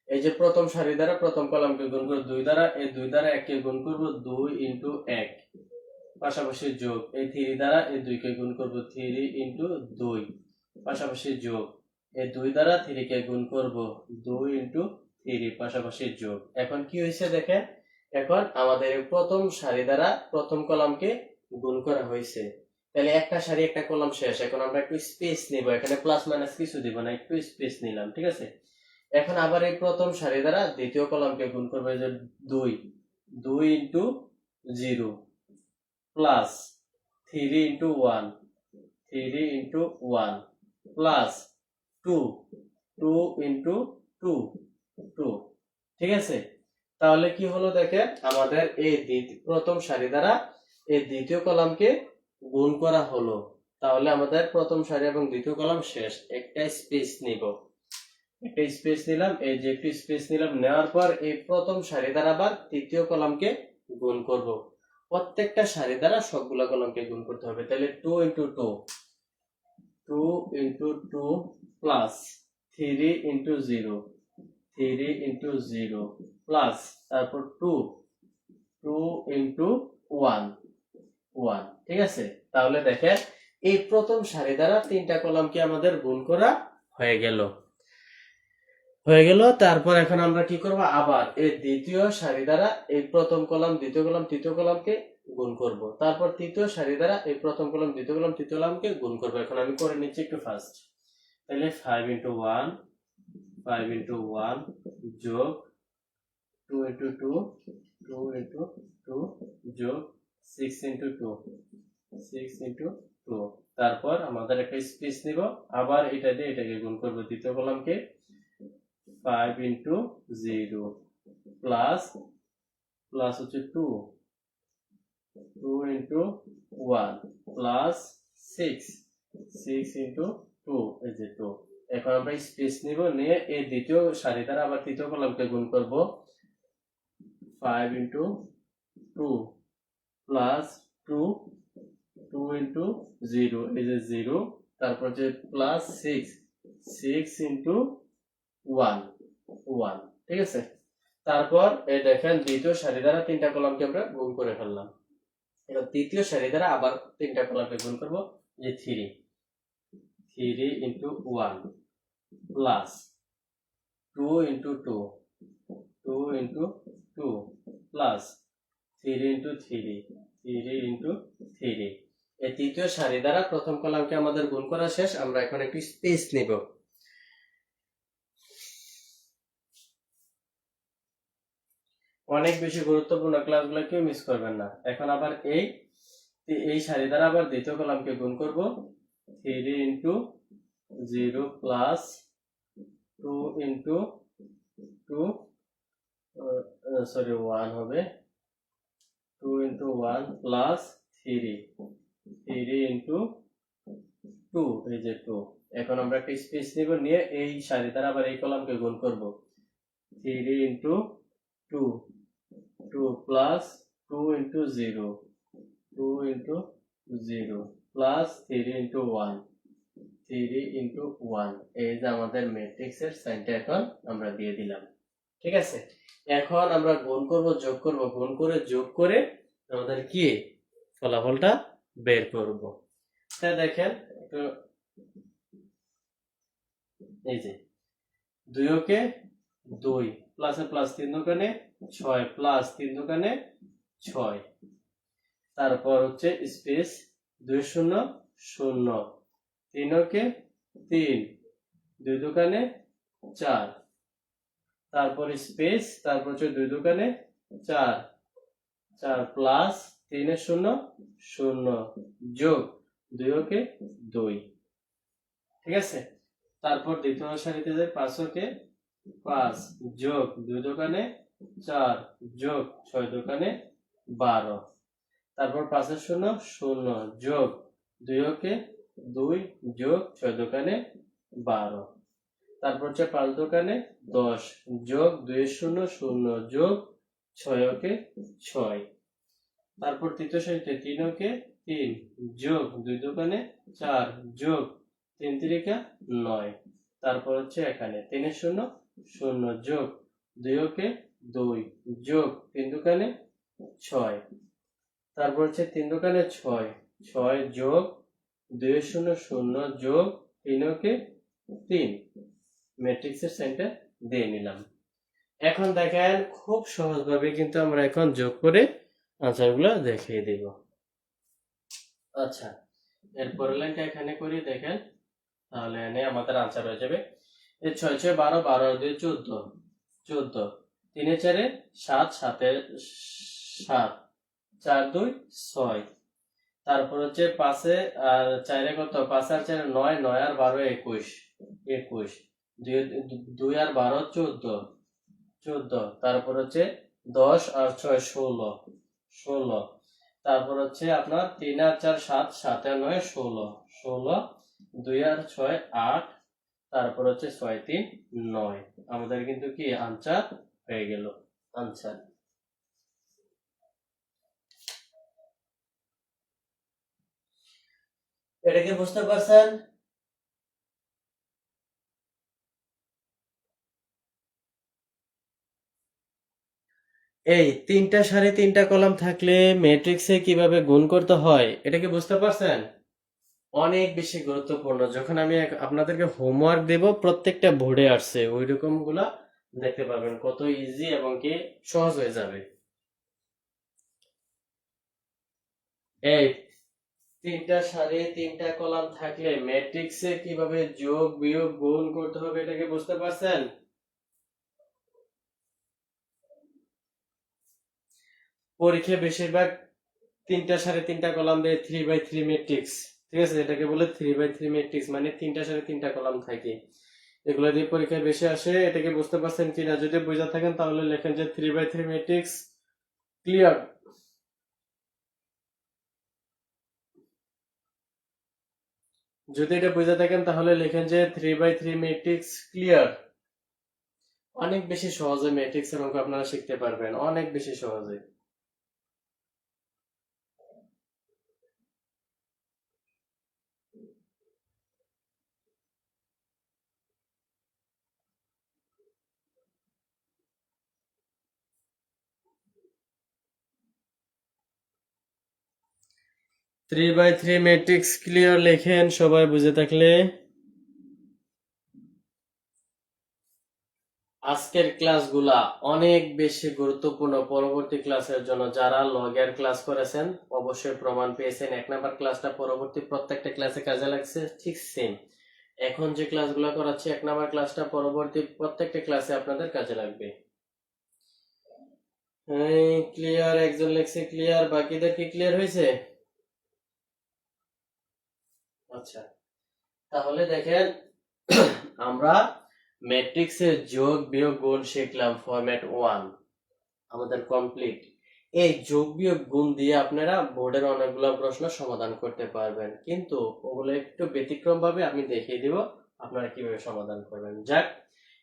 এই যে প্রথম সারি দ্বারা প্রথম কলামকে গুণ করব 2 দ্বারা, এই 2 দ্বারা 1 কে গুণ করব 2 ইনটু 1, পাশাপাশি যোগ। এই 3 দ্বারা এই 2 কে গুণ করব 3 ইনটু 2, পাশাপাশি যোগ। এই 2 দ্বারা 3 কে গুণ করব 2 ইনটু 3, পাশাপাশি যোগ। এখন কি হয়েছে দেখেন, এখন আমাদের প্রথম সারি দ্বারা প্রথম কলামকে গুণ করা হয়েছে। তাহলে একটা সারি একটা কলাম শেষ। এখন আমরা একটু স্পেস নিব, এখানে প্লাস মাইনাস কিছু দিব না, একটু স্পেস নিলাম। ঠিক আছে, এখন আবার এই প্রথম সারি দ্বারা দ্বিতীয় কলামকে গুণ করব, এই যে 2 into 0 plus 3 into 1, 3 into 1 plus 2 into 2। ঠিক আছে, তাহলে কি হলো দেখেন, আমাদের এই প্রথম সারি দ্বারা এই দ্বিতীয় কলামকে গুণ করা হলো। তাহলে আমাদের প্রথম সারি এবং দ্বিতীয় কলাম শেষ। একটা স্পেস নিব, একটা স্পেস নিলাম, এই যে একটু স্পেস নিলাম, নেওয়ার পর এই প্রথম সারি দ্বারা আবার তৃতীয় কলামকে গুণ করব। প্রত্যেকটা সারি দ্বারা সবগুলা কলামকে গুণ করতে হবে। তাহলে 2 into 2 plus 3 into 0, 3 into 0 plus তারপর 2 ইনটু 1। ঠিক আছে, তাহলে দেখেন এই প্রথম সারি দ্বারা তিনটা কলামকে আমাদের গুণ করা হয়ে গেল। তারপর এখন আমরা কি করব, আবার এই দ্বিতীয় সারি দ্বারা এই প্রথম কলাম দ্বিতীয় কলাম তৃতীয় কলামকে গুণ করব। তারপর তৃতীয় সারি দ্বারা এই প্রথম কলাম দ্বিতীয় কলাম তৃতীয় কলামকে গুণ করব। এখন আমি করে নিচ্ছি একটু ফাস্ট। তাহলে 5 ইনটু 1 যোগ 2 ইনটু 2 ইনটু 2 যোগ 6 ইনটু 2। তারপর আমাদের একটা স্পেস নিব, আবার এটা দিয়ে এটাকে গুণ করব, দ্বিতীয় কলামকে 5 ইনটু 0 প্লাস হচ্ছে 2 ইনটু 1 প্লাস 6 ইনটু 2, এই যে 2। এখন আমরা স্পেস নিব, নিয়ে এই দ্বিতীয় সারি দ্বারা আবার তৃতীয় কলামকে গুণ করব, 5 ইনটু 2 প্লাস 2 ইনটু 0, এই যে 0। তারপর যে প্লাস 6 ইনটু 1। ঠিক আছে, তারপর এই দেখেন দ্বিতীয় সারি দ্বারা তিনটা কলামকে আমরা গুণ করে ফেললাম। এবার তৃতীয় সারি দ্বারা আবার তিনটা কলামকে গুণ করব, যে 3 into 1 plus 2 into 2 into 2 plus 3 into 3। এই তৃতীয় সারি দ্বারা প্রথম কলামকে আমাদের গুণ করা শেষ। আমরা এখন একটু স্পেস নিব। অনেক বেশি গুরুত্বপূর্ণ, ক্লাসগুলো কেউ মিস করবেন না। এখন আবার এই সারি দ্বারা আবার দ্বিতীয় কলামকে গুণ করব, 3 ইনটু 0 প্লাস 2 ইনটু 2, 1 হবে, 2 ইনটু 1 প্লাস 3 ইনটু 2, এই যে 2। এখন আমরা একটা স্পেস নিব, নিয়ে এই সারি দ্বারা আবার এই কলামকে গুণ করব, 3 into 2 plus 2 into 0 plus 3 into 1। এই যে আমাদের ম্যাট্রিক্সের সাইনটা এখন আমরা দিয়ে দিলাম। ঠিক আছে, এখন আমরা গুণ করব, যোগ করব, গুণ করে যোগ করে আমাদের কি ফলাফলটা বের করব। তাই দেখেন, এই যে 2 কে 2 প্লাসে প্লাস 3 দোকানে 6 প্লাস 3 দোকানে 6। তারপর হচ্ছে স্পেস 2 0 0, 3 কে 3 2 দোকানে 4, তারপর স্পেস, তারপর হচ্ছে 2 দোকানে 4, 4 প্লাস 3 এর 0 0 যোগ 2 ওকে 2, ঠিক আছে। তারপর দ্বিতীয় সারিতে যাই, 5 ওকে 5 যোগ 2 দোকানে 4 যোগ 6 দোকানে 12, তারপর 5 এর 0 0 যোগ 2 ওকে 2 যোগ 6 দোকানে 12, তারপর হচ্ছে 5 দোকানে 10 যোগ 2 এর 0 0 যোগ 6 ওকে 6, তারপর তৃতীয় সারিতে 3 ওকে 3 যোগ 2 দোকানে 4 যোগ 3 তিরিকা 9, তারপর হচ্ছে এখানে 3 এর 0 0 যোগ 2 ওকে 2 যোগ 3 দোকানে 6, তারপর হচ্ছে 3 দোকানে 6 6 যোগ 2 এর 0 0 যোগ 3 ওকে 3, ম্যাট্রিক্সের সাইনটা দিয়ে নিলাম। এখন দেখেন খুব সহজভাবে কিন্তু আমরা এখন যোগ করে আনসারগুলো দেখিয়ে দিব। আচ্ছা, এরপরের লাইনটা এখানে করি, দেখেন তাহলে এনে আমাদের আনসার হয়ে যাবে। এই 6 6 12 12 আর 2 14 14, 3 এর 4 7 7 এর 7 4 2 6, তারপর হচ্ছে 5 আর 4 এ কত, 5 আর 4 9 9 আর 12 21 21, 2 আর 12 14 14, তারপর হচ্ছে 10 আর 6 16 16, তারপর হচ্ছে আপনার 3 আর 4 7 7 আর 9 16 16, 2 আর 6 8, তারপর হচ্ছে 6 3 9, আমাদের কিন্তু কি আনসার হয়ে গেল। আনসার এটা কি বুঝতে পারছেন? এই 3টা সারি 3টা কলাম থাকলে ম্যাট্রিক্সে কিভাবে গুণ করতে হয় এটা কি বুঝতে পারছেন? অনেক বেশি গুরুত্বপূর্ণ। যখন আমি আপনাদেরকে হোমওয়ার্ক দেব, প্রত্যেকটা বোর্ডে আসছে ওই রকম গুলা দেখতে পাবেন, কত ইজি এবং কি সহজ হয়ে যাবে। এই 3টা সারি 3টা কলাম থাকলে ম্যাট্রিক্সে কিভাবে যোগ বিয়োগ গুণ করতে হবে এটাকে বুঝতে পারছেন? পরীক্ষায় বেশিরভাগ 3টা সারি 3টা কলাম দিয়ে 3/3 ম্যাট্রিক্স, ঠিক আছে, এটাকে বলে 3/3 ম্যাট্রিক্স, মানে 3টা সারি 3টা কলাম থাকে। এগুলো দিয়ে পরীক্ষায় বেশি আসে, এটাকে বুঝতে পারছেন কিনা? যদি বুঝে থাকেন তাহলে লেখেন যে 3/3 ম্যাট্রিক্স ক্লিয়ার। যদি এটা বুঝে থাকেন তাহলে লেখেন যে 3/3 ম্যাট্রিক্স ক্লিয়ার। অনেক বেশি সহজে ম্যাট্রিক্সের অঙ্ক আপনারা শিখতে পারবেন, অনেক বেশি সহজে। 3/3 ম্যাট্রিক্স ক্লিয়ার লেখেন সবাই বুঝে থাকলে। আজকের ক্লাসগুলা অনেক বেশি গুরুত্বপূর্ণ পরবর্তী ক্লাসের জন্য। যারা লগের ক্লাস করেছেন অবশ্যই প্রমাণ পেয়েছেন। 1 নাম্বার ক্লাসটা পরবর্তী প্রত্যেকটা ক্লাসে কাজে লাগছে, ঠিক সেম এখন যে ক্লাসগুলো করাচ্ছি 1 নাম্বার ক্লাসটা পরবর্তী প্রত্যেকটা ক্লাসে আপনাদের কাজে লাগবে। ক্লিয়ার, একজন লেখছে ক্লিয়ার, বাকিদের কি ক্লিয়ার হয়েছে? আচ্ছা, তাহলে দেখেন আমরা ম্যাট্রিক্সের যোগ বিয়োগ গুণ শিখলাম, ফরম্যাট 1 আমাদের কমপ্লিট। এই যোগ বিয়োগ গুণ দিয়ে আপনারা বোর্ডের অনেকগুলো প্রশ্ন সমাধান করতে পারবেন, কিন্তু ওগুলো একটু ব্যতিক্রম ভাবে আমি দেখিয়ে দিব আপনারা কিভাবে সমাধান করবেন। যাক,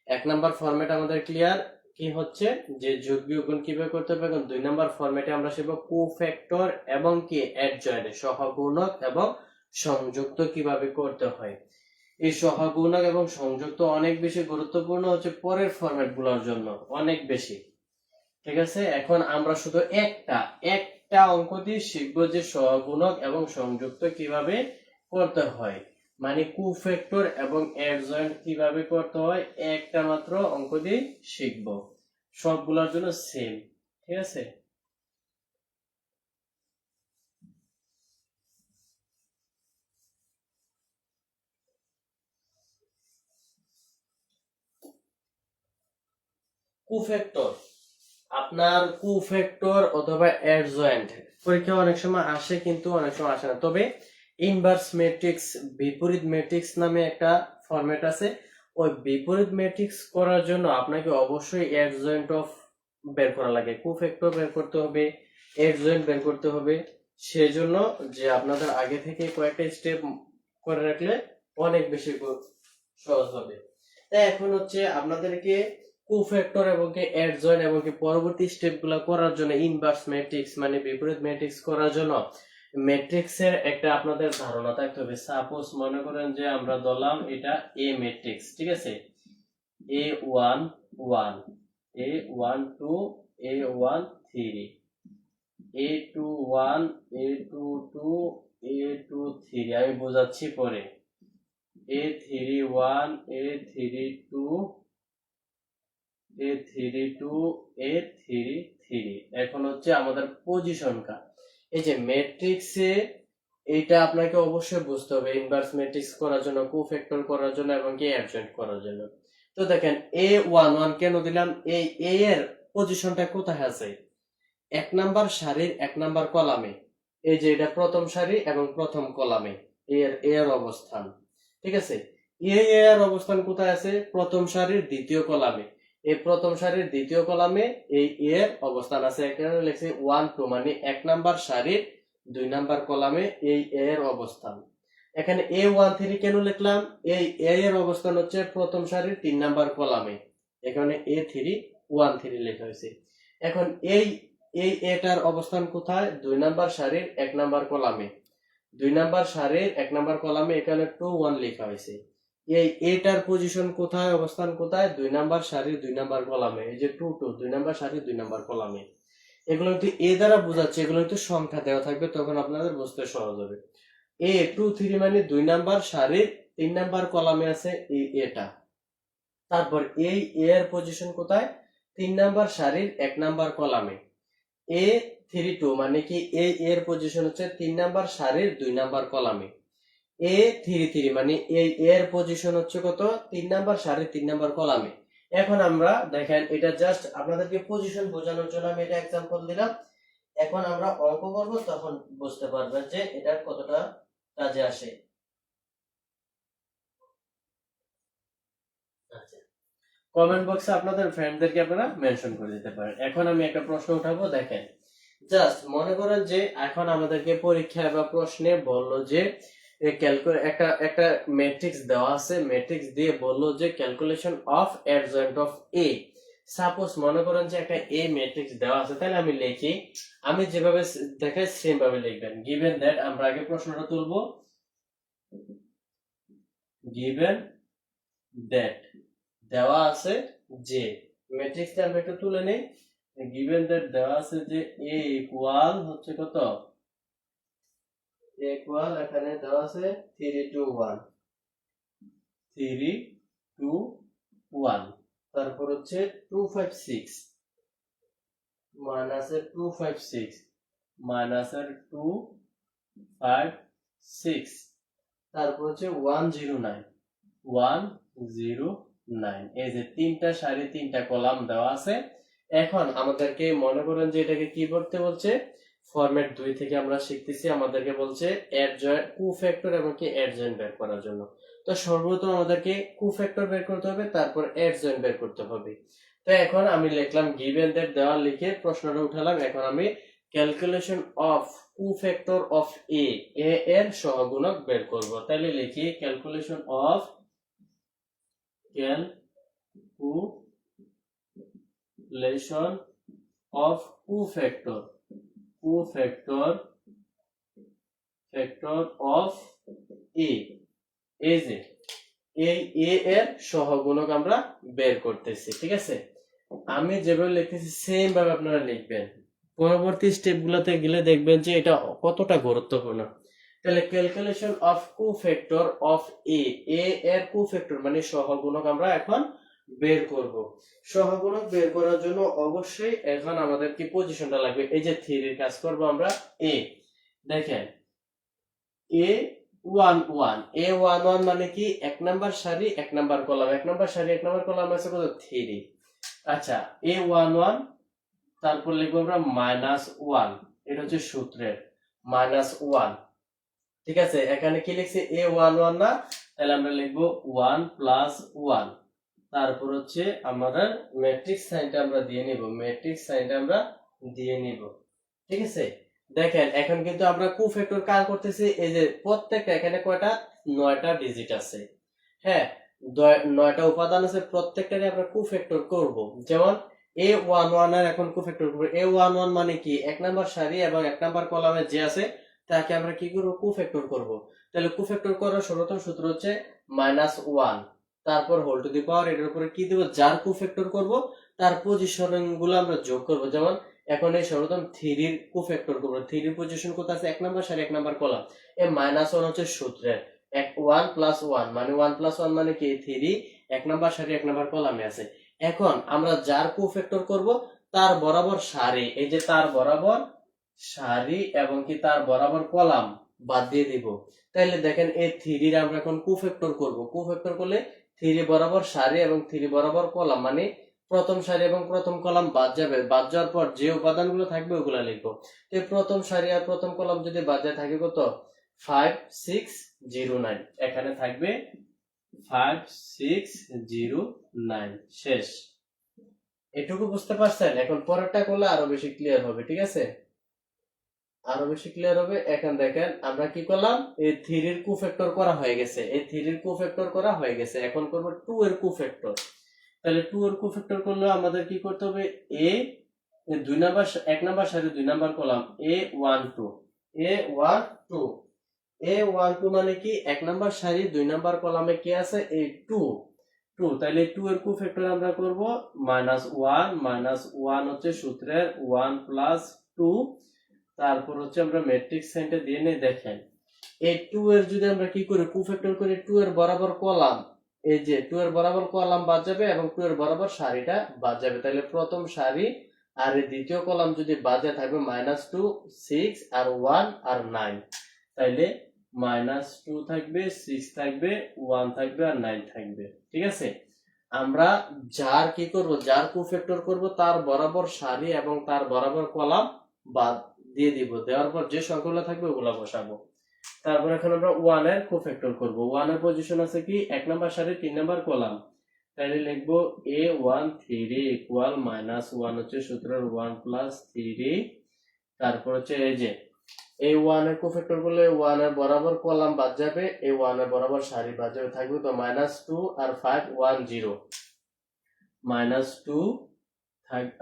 1 নাম্বার ফরম্যাট আমাদের ক্লিয়ার কি হচ্ছে যে যোগ বিয়োগ গুণ কিভাবে করতে হবে। এখন 2 নাম্বার ফরম্যাটে আমরা শিখব কোফ্যাক্টর এবং কি অ্যাডজয়েন্ট, সহগুণক এবং সংযুক্ত কিভাবে করতে হয়। এই সহগুণক এবং সংযুক্ত অনেক বেশি গুরুত্বপূর্ণ হচ্ছে পরের ফরম্যাট গুলোর জন্য, অনেক বেশি, ঠিক আছে। এখন আমরা শুধু একটা অঙ্ক দিয়ে শিখবো যে সহগুণক এবং সংযুক্ত কিভাবে করতে হয়, মানে কোফ্যাক্টর এবং অ্যাডজয়েন্ট কিভাবে করতে হয়, একটা মাত্র অঙ্ক দিয়ে শিখবো, সবগুলোর জন্য সেম, ঠিক আছে। কুফ্যাক্টর, আপনার কুফ্যাক্টর অথবা অ্যাডজয়েন্ট পরীক্ষা অনেক সময় আসে কিন্তু অনেক সময় আসে না। তবে ইনভার্স ম্যাট্রিক্স, বিপরীত ম্যাট্রিক্স নামে একটা ফরম্যাট আছে। ওই বিপরীত ম্যাট্রিক্স করার জন্য আপনাকে অবশ্যই অ্যাডজয়েন্ট অফ বের করা লাগে, কুফ্যাক্টর বের করতে হবে, অ্যাডজয়েন্ট বের করতে হবে। সেজন্য যে আপনাদের আগে থেকে কয়েকটা স্টেপ করে রাখলে অনেক বেশি সহজ হবে। তাই এখন হচ্ছে আপনাদেরকে কোফ্যাক্টর এবং কি অ্যাডজয়েন্ট এবং কি পরবর্তী স্টেপগুলো করার জন্য ইনভার্স ম্যাট্রিক্স মানে বিপরীত ম্যাট্রিক্স করার জন্য ম্যাট্রিক্সের একটা আপনাদের ধারণা থাকতে হবে। সাপোজ মনে করেন যে আমরা ধরলাম এটা এ ম্যাট্রিক্স, ঠিক আছে, A1 1, A1 2, A1 3, A2 1, A2 2, A2 3, আমি বোঝাচ্ছি পরে, A3 1, A3 2, A3 2, A3 3। এখন হচ্ছে আমাদের পজিশনটা, এই যে ম্যাট্রিক্সে এটা আপনাকে অবশ্যই বুঝতে হবে ইনভার্স ম্যাট্রিক্স করার জন্য, কোফ্যাক্টর করার জন্য এবং কি অ্যাডজয়েন্ট করার জন্য। তো দেখেন A11 কেন দিলাম, এই A এর পজিশনটা কোথায় আছে, এক নাম্বার সারির এক নাম্বার কলামে। এই যে এটা প্রথম সারি এবং প্রথম কলামে এর অবস্থান, ঠিক আছে। এর অবস্থান কোথায় আছে, প্রথম সারির দ্বিতীয় কলামে। এই প্রথম সারির দ্বিতীয় কলামে এই এর অবস্থান আছে, এখানে লিখছি 1 2, মানে এক নাম্বার সারির 2 নাম্বার কলামে এই এর অবস্থান। এখানে A13 কেন লিখলাম, এই এর অবস্থান হচ্ছে প্রথম সারির 3 নাম্বার কলামে, এখানে A13 লেখা হয়েছে। এখন এই এটার অবস্থান কোথায়, 2 নাম্বার সারির 1 নাম্বার কলামে, 2 নাম্বার সারির 1 নাম্বার কলামে, এখানে 2 1 লেখা হয়েছে। এই এটার পজিশন কোথায়, অবস্থান কোথায়, 2 নাম্বার সারির 2 নাম্বার কলামে, এই যে 2 2, 2 নাম্বার সারির 2 নাম্বার কলামে। এগুলো কিন্তু এ দ্বারা বোঝাচ্ছে, এগুলো কিন্তু সংখ্যা দেওয়া থাকবে, তখন আপনাদের বুঝতে সহজ হবে। A23 মানে 2 নাম্বার সারির 3 নাম্বার কলামে আছে এটা। তারপর এই এর পজিশন কোথায়, 3 নাম্বার সারির 1 নাম্বার কলামে। A32 মানে কি এই এর পজিশন হচ্ছে 3 নাম্বার সারির 2 নাম্বার কলামে। A33 মানে এই এর পজিশন হচ্ছে কত, 3 নাম্বার সারির 3 নাম্বার কলামে। এখন আমরা দেখেন এটা জাস্ট আপনাদেরকে পজিশন বোঝানোর জন্য আমি এটা एग्जांपल দিলাম। এখন আমরা অঙ্ক করব, তখন বুঝতে পারবেন যে এটা কতটা কাজে আসে। আচ্ছা, কমেন্ট বক্সে আপনাদের ফ্রেন্ডদেরকে আপনারা মেনশন করে দিতে পারেন। এখন আমি একটা প্রশ্ন উঠাবো, দেখেন জাস্ট মনে করেন যে এখন আমাদেরকে পরীক্ষায় বা প্রশ্নে বললো যে একটা ম্যাট্রিক্স দেওয়া আছে, ম্যাট্রিক্স দিয়ে বললো যে calculation of adjoint of A. Suppose মনে করেন যে একটা এ ম্যাট্রিক্স দেওয়া আছে, তাহলে আমি লিখি, আমি যেভাবে দেখাই সেম ভাবে লিখবেন। গিভেন দ্যাট, আমরা আগে প্রশ্নটা তুলবো, গিভেন দ্যাট দেওয়া আছে যে, ম্যাট্রিক্সটা আমরা একটু তুলে নেই। গিভেন দ্যাট দেওয়া আছে যে a ইকুয়াল হচ্ছে কত, a ইকুয়াল এখানে দেওয়া আছে 3 2 1, 3 2 1, তারপর হচ্ছে 256 মান আছে 256 মান আছে 256, তারপর হচ্ছে 109 109। এই যে তিনটা সারি তিনটা কলাম দেওয়া আছে। এখন আমাদেরকে মনে করেন যে এটাকে কি করতে বলছে, ফরম্যাট 2 থেকে আমরা শিখতেছি, আমাদেরকে বলছে অ্যাডজয়েন্ট, কুফ্যাক্টর এবং কি অ্যাডজয়েন্ট বের করার জন্য। তো সর্বপ্রথম আমাদেরকে কুফ্যাক্টর বের করতে হবে, তারপর অ্যাডজয়েন্ট বের করতে হবে। তো এখন আমি লিখলাম গিভেন দ্যাট দেওয়া, লিখে প্রশ্নটা উঠালাম। এখন আমি ক্যালকুলেশন অফ কুফ্যাক্টর অফ এ এর সহগুণক বের করব। তাহলে লিখি calculation of calculation of cofactor of a, এই যে এই a এর সহগুণক আমরা বের করতেছি, ঠিক আছে। আমি যেভাবে লিখতেছি সেম ভাবে আপনারা লিখবেন, পরবর্তী স্টেপগুলোতে গেলে দেখবেন যে এটা কতটা গুরুত্বপূর্ণ। তাহলে calculation of cofactor of A এর কোফ্যাক্টর মানে সহগুণক আমরা এখন বের করব। সহগুণক বের করার জন্য অবশ্যই এখন আমাদের কি পজিশনটা লাগবে, এই যে 3 এর কাজ করব আমরা। এ দেখেন A11 মানে কি এক নাম্বার সারি এক নাম্বার কলাম, এক নাম্বার সারি এক নাম্বার কলাম আছে কত 3। আচ্ছা, A11 তারপর লিখবো আমরা -1, এটা হচ্ছে সূত্রের -1। ঠিক আছে, এখানে কি লিখছি A11 না, তাহলে আমরা লিখবো 1 + 1। তারপর হচ্ছে আমাদের ম্যাট্রিক্স সাইনটা আমরা দিয়ে নিব, ম্যাট্রিক্স সাইনটা আমরা দিয়ে নিব। ঠিক আছে, দেখেন এখন কিন্তু আমরা কোফ্যাক্টর কার করতেছি, এই যে প্রত্যেকটা এখানে কয়টা 9টা ডিজিট আছে। হ্যাঁ, 9টা উপাদান আছে, প্রত্যেকটারে আমরা কোফ্যাক্টর করব। যেমন A11 এর এখন কোফ্যাক্টর করব। A11 মানে কি, এক নাম্বার সারি এবং এক নাম্বার কলামে যে আছে তাকে আমরা কি করব, কোফ্যাক্টর করব। তাহলে কোফ্যাক্টর করার সর্বপ্রথম সূত্র হচ্ছে -1, তারপর হোল টু দি পাওয়ার, এটার উপরে কি দেব, যার কোফ্যাক্টর করব তার পজিশন গুলো আমরা যোগ করব। যেমন এখন এই সর্বপ্রথম 3 এর কোফ্যাক্টর করব। 3 এর পজিশন কোথায় আছে, এক নাম্বার সারি এক নাম্বার কলাম। এই -1 হচ্ছে সূত্রের 1 + 1 মানে 1 + 1 মানে কি 3, এক নাম্বার সারি এক নাম্বার কলামে আছে। এখন আমরা যার কোফ্যাক্টর করব তার বরাবর সারি, এই যে তার বরাবর সারি এবং কি তার বরাবর কলাম বাদ দিয়ে দিব। তাহলে দেখেন এই 3 এর আমরা এখন কোফ্যাক্টর করব। কোফ্যাক্টর করলে 3 বরাবর সারি এবং 3 বরাবর কলাম, মানে প্রথম সারি এবং প্রথম কলাম বাদ যাবে। বাদ যাওয়ার পর যে উপাদানগুলো থাকবে ওগুলা লিখবো। এই প্রথম সারি আর প্রথম কলাম যদি বাদ যায় থাকে কত, 5 6 0 9। এখানে থাকবে 5 6 0 9। শেষ। এটুকু বুঝতে পারছেন? এখন পরেরটা করলে আরো বেশি ক্লিয়ার হবে। ঠিক আছে, আরো বেশি ক্লিয়ার হবে। এখন দেখেন আমরা কি করলাম, এই 3 এর কোফ্যাক্টর করা হয়ে গেছে, এই 3 এর কোফ্যাক্টর করা হয়ে গেছে। এখন করব 2 এর কোফ্যাক্টর। তাহলে 2 এর কোফ্যাক্টর করলে আমাদের কি করতে হবে, এ 2 নাম্বার, এক নাম্বার সারি 2 number column A12, A12, A12 মানে কি, এক নাম্বার সারি 2 নাম্বার কলামে কি আছে, এই 2, 2। তাহলে 2 এর কোফ্যাক্টর আমরা করব -1, -1 হচ্ছে সূত্রের 1 + 2। তারপর হচ্ছে আমরা ম্যাট্রিক্স সাইনটা দিয়ে নেই। দেখেন এই 2 এর যদি আমরা কি করি, কোফ্যাক্টর করি, 2 এর বরাবর কলাম, এই যে 2 এর বরাবর কলাম বাদ যাবে এবং 2 এর বরাবর সারিটা বাদ যাবে। তাহলে প্রথম সারি আর এই দ্বিতীয় কলাম যদি বাদে থাকবে -2 6 আর 1 আর 9। তাইলে -2 থাকবে, 6 থাকবে, 1 থাকবে আর 9 থাকবে। ঠিক আছে, আমরা যার কি করব, যার কোফ্যাক্টর করব তার বরাবর সারি এবং তার বরাবর কলাম বাদ দিয়ে দিব। দেওয়ার পর যে সংখ্যাগুলো থাকবে ওগুলো বসাবো। তারপর এখন আমরা 1 এর কোফ্যাক্টর করব। 1 এর পজিশন আছে কি, এক নাম্বার সারি 3 নাম্বার কলাম। তাহলে লিখবো A13 ইকুয়াল -1 হচ্ছে সূত্রের 1 + 3। তারপর হচ্ছে এই যে এই 1 এর কোফ্যাক্টর করলে 1 এর বরাবর কলাম বাদ যাবে, এই 1 এর বরাবর সারি বাদ যাবে, থাকবে তো -2 আর 5 1 0, -2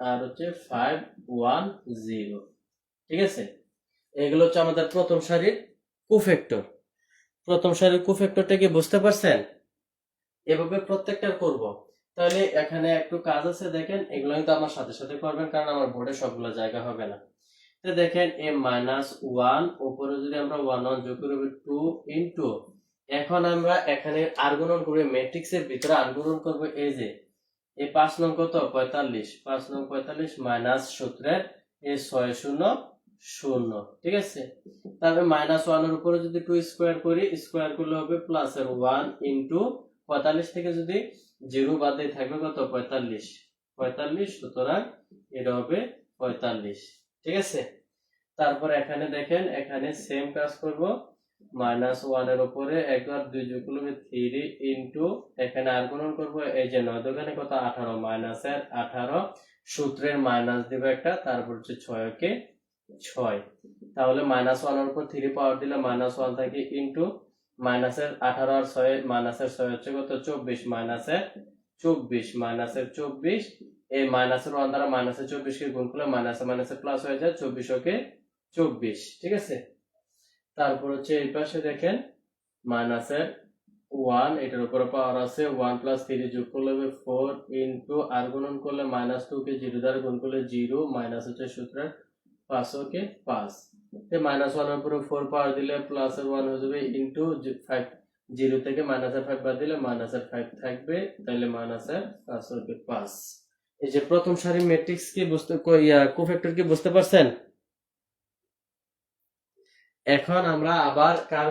আর হচ্ছে 5 1 0। ঠিক আছে, এগুলো হচ্ছে আমাদের প্রথম সারির কোফ্যাক্টর। প্রথম সারির কোফ্যাক্টরটা কি বুঝতে পারছেন? এভাবে প্রত্যেকটার করব। তাহলে এখানে একটু কাজ আছে, দেখেন এগুলো কিন্তু আমার সাথে সাথে করবেন, কারণ আমার বোর্ডে সবগুলো জায়গা হবে না। তো দেখেন এ -1 উপরে যদি আমরা 1 1 যোগ করব 2 ইনটু, এখন আমরা এখানে আর্গুণন করব, ম্যাট্রিক্সের ভিতরে আর্গুণন করব। এই যে এই 5 নং কত 45, 5 নং 45 মাইনাস সূত্রের এই 6 0 0। ঠিক আছে, তাহলে -1 এর উপরে যদি 2 স্কয়ার করি, স্কয়ার করলে হবে প্লাস এর 1 ইনটু 45 থেকে যদি 0 বাদ দিয়ে থাকবে কত 45, 45, সুতরাং এটা হবে 45। ঠিক আছে, তারপর এখানে দেখেন এখানে সেম কাজ করব, -1 এর উপরে একবার 2 যোগ করলে 3 ইনটু, এখানে আর গুণন করব, এই যে 9 দোকানে কত 18, মাইনাস এর 18, সূত্রের মাইনাস দিব একটা, তারপর হচ্ছে 6 কে 6। তাহলে -1 এর উপর 3 পাওয়ার দিলে -1 থাকে ইনটু মাইনাসের 18 আর 6, মাইনাসের 6 হচ্ছে কত 24, মাইনাসের 24, মাইনাসের 24, এই মাইনাসের 1 দ্বারা মাইনাসের 24 কে গুণ করলে মাইনাসে মাইনাসে প্লাস হয়ে যায়, 24 কে 24। ঠিক আছে, তারপর হচ্ছে এই পাশে দেখেন মাইনাসের 1, এটার উপরে পাওয়ার আছে 1 + 3 যোগ করলে হবে 4 ইনটু, আর গুণন করলে -2 কে 0 দ্বারা গুণ করলে 0, মাইনাস হচ্ছে সূত্রের 5 কে 5। এই -1 এর উপরে 4 পাওয়ার দিলে প্লাস এর 1 হয়ে যাবে ইনটু 5, 0 থেকে মাইনাসের 5 বাদ দিলে মাইনাসের 5 থাকবে, তাহলে মাইনাসের 5 কে 5। এই যে প্রথম সারি ম্যাট্রিক্স কি বুঝতে কোফ্যাক্টর কি বুঝতে পারছেন? এখন আমরা আবার কার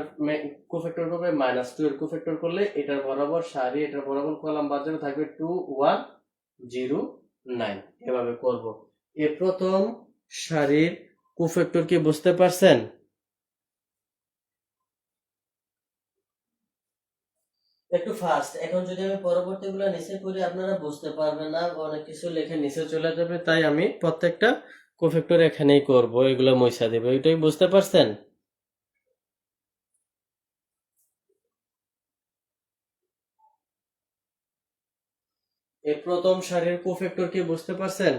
কোফ্যাক্টর করবে, -2 এর কোফ্যাক্টর করলে এটার বরাবর সারি এটার বরাবর কলাম বাদ যাবে, থাকবে 2 1 0 9 এভাবে করব। এই প্রথম সারির কোফ্যাক্টর কি বুঝতে পারছেন? একটু ফাস্ট। এখন যদি আমি পরবর্তীগুলো নিচে করি আপনারা বুঝতে পারবেন না, অনেক কিছু লেখে নিচে চলে যাবে, তাই আমি প্রত্যেকটা কোফ্যাক্টর এখানেই করব, এগুলো মুছা দেব। এটাই বুঝতে পারছেন? এই প্রথম সারির কোফ্যাক্টর কি বুঝতে পারছেন?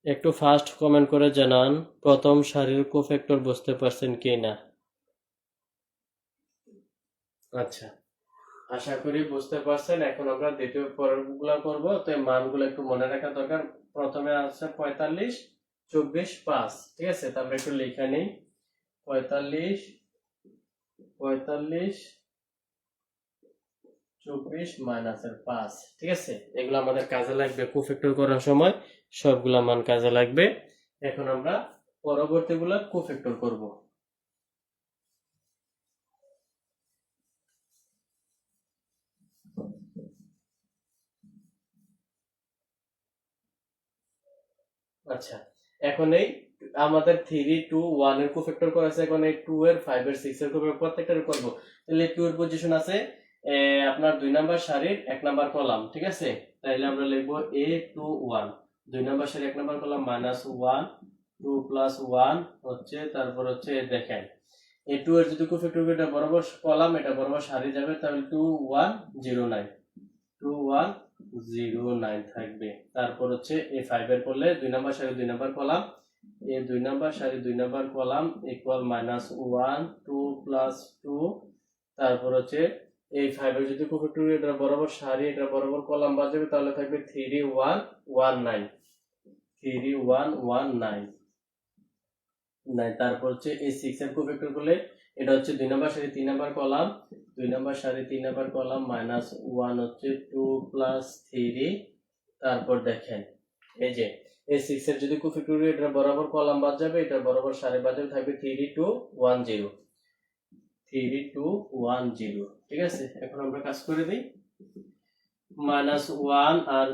একটু ফাস্ট কমেন্ট করে জানান প্রথম সারির কোফ্যাক্টর বুঝতে পারছেন কি না। আচ্ছা, আশা করি বুঝতে পারছেন। এখন আমরা দ্বিতীয় পর্বগুলো করব, তো এই মানগুলো একটু মনে রাখা দরকার। প্রথমে আছে 45, 24, 5। ঠিক আছে, তারপরে একটু লেখা নেই। 45, 45, 24 মাইনাসের 5। ঠিক আছে, এগুলো আমাদের কাজে লাগবে কোফ্যাক্টর করার সময়, সবগুলা মান কাজে লাগবে। এখন আমরা পরবর্তীগুলো কোফ্যাক্টর করব। আচ্ছা, এখন এই আমাদের 3, 2, 1 এর কোফ্যাক্টর করা আছে। এখন এই 2 এর, 5 এর, 6 এর কোফ্যাক্টর প্রত্যেকটার করব। তাহলে 2 এর পজিশন আছে আপনার 2 নাম্বার সারির 1 নাম্বার কলাম। ঠিক আছে, তাহলে আমরা লিখব a2 1, 2 নাম্বার সারি 1 নাম্বার কলাম -1, 2 + 1 হচ্ছে, তারপর হচ্ছে দেখেন এই 2 এর যদি কোফ্যাক্টর এটা বরাবর কলাম, এটা বরাবর সারি যাবে, তাহলে 2 1 0 9, 2 1 0 9 থাকবে। তারপর হচ্ছে এই 5 এর করলে 2 নাম্বার সারি 2 নাম্বার কলাম, এই 2 নাম্বার সারি 2 নাম্বার কলাম ইকুয়াল -1 2 + 2। তারপর হচ্ছে এই 5 এর যদি কোফ্যাক্টর এটা বরাবর সারি এটা বরাবর কলাম বাজাবে, তাহলে থাকবে 3 1 1 9, 3 1 1 9 9। তারপর হচ্ছে এই 6 এর কোফ্যাক্টর করলে এটা হচ্ছে 2 নাম্বার সারি 3 নাম্বার কলাম, 2 নাম্বার সারি 3 নাম্বার কলাম -1 হচ্ছে 2 + 3। তারপর দেখেন এই যে এই 6 এর যদি কোফ্যাক্টর এটা বরাবর কলাম বাদ যাবে, এটা বরাবর সারি বাদ যাবে, থাকবে 3 2 1 0, 3 2 1 0। ঠিক আছে, এখন আমরা কাজ করে দিই। -1 আর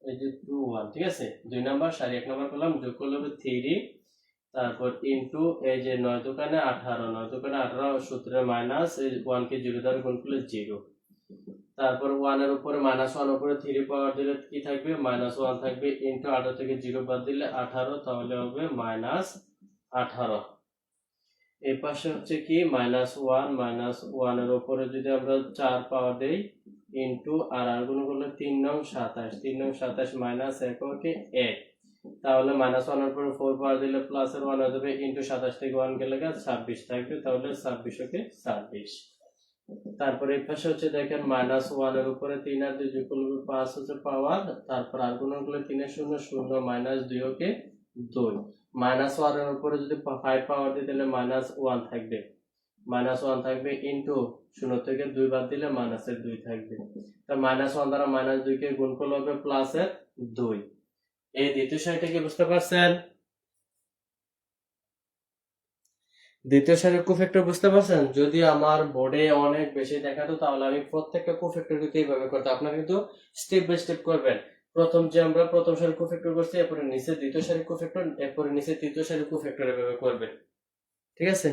এই যে 2 1। ঠিক আছে, 2 নাম্বার সারি 1 নাম্বার কলাম যোগ করলে হবে 3, তারপর ইনটু এই যে 9 দোকানে 18, 9 দোকানে 18 সূত্রে মাইনাস এই 1 কে 0 দ্বারা গুণ করলে 0। তারপর 1 এর উপরে -1 উপরে 3 পাওয়ার দিলে কি থাকবে, -1 থাকবে, ইনটু 18 থেকে 0 বাদ দিলে 18, তাহলে হবে -18। এই পাশে হচ্ছে কি -1 এর উপরে যদি আমরা 4 পাওয়ার দেই, ইনটু আর গুণ করলে 3 নং 27, 3 নং 27 মাইনাস 1 কে 1, তাহলে -1 এর উপরে 4 পাওয়ার দিলে প্লাস এর 1 হয়ে যাবে, ইনটু 27 থেকে 1 গেলে 26 থাকবে, তাহলে 26 কে 26। তারপরে এই পাশে হচ্ছে দেখেন -1 এর উপরে 3 আর 2 যোগ করলে 5 হচ্ছে পাওয়ার, তারপর আর গুণ করলে 3 এর 0 0 -2 কে 2, -1 এর উপরে যদি 5 পাওয়ার দিই তাহলে -1 থাকবে, -1 থাকবে, ইনটু 0 থেকে 2 বাদ দিলে মাইনাসের 2 থাকবে। তা -1 দ্বারা -2 কে গুণ করলে হবে প্লাসের 2। এই দ্বিতীয় সারিটা কি বুঝতে পারছেন? দ্বিতীয় সারির কোফ্যাক্টর বুঝতে পারছেন? যদি আমার বোর্ডে অনেক বেশি দেখাতো তাহলে আমি প্রত্যেকটা কোফ্যাক্টর কিন্তু এইভাবে করতাম। আপনারা কিন্তু স্টেপ বাই স্টেপ করবেন। প্রথম যে আমরা প্রথম সারির কোফ্যাক্টর করছি, এরপরে নিচে দ্বিতীয় সারির কোফ্যাক্টর, এরপরে নিচে তৃতীয় সারির কোফ্যাক্টর, এভাবে করবেন। ঠিক আছে,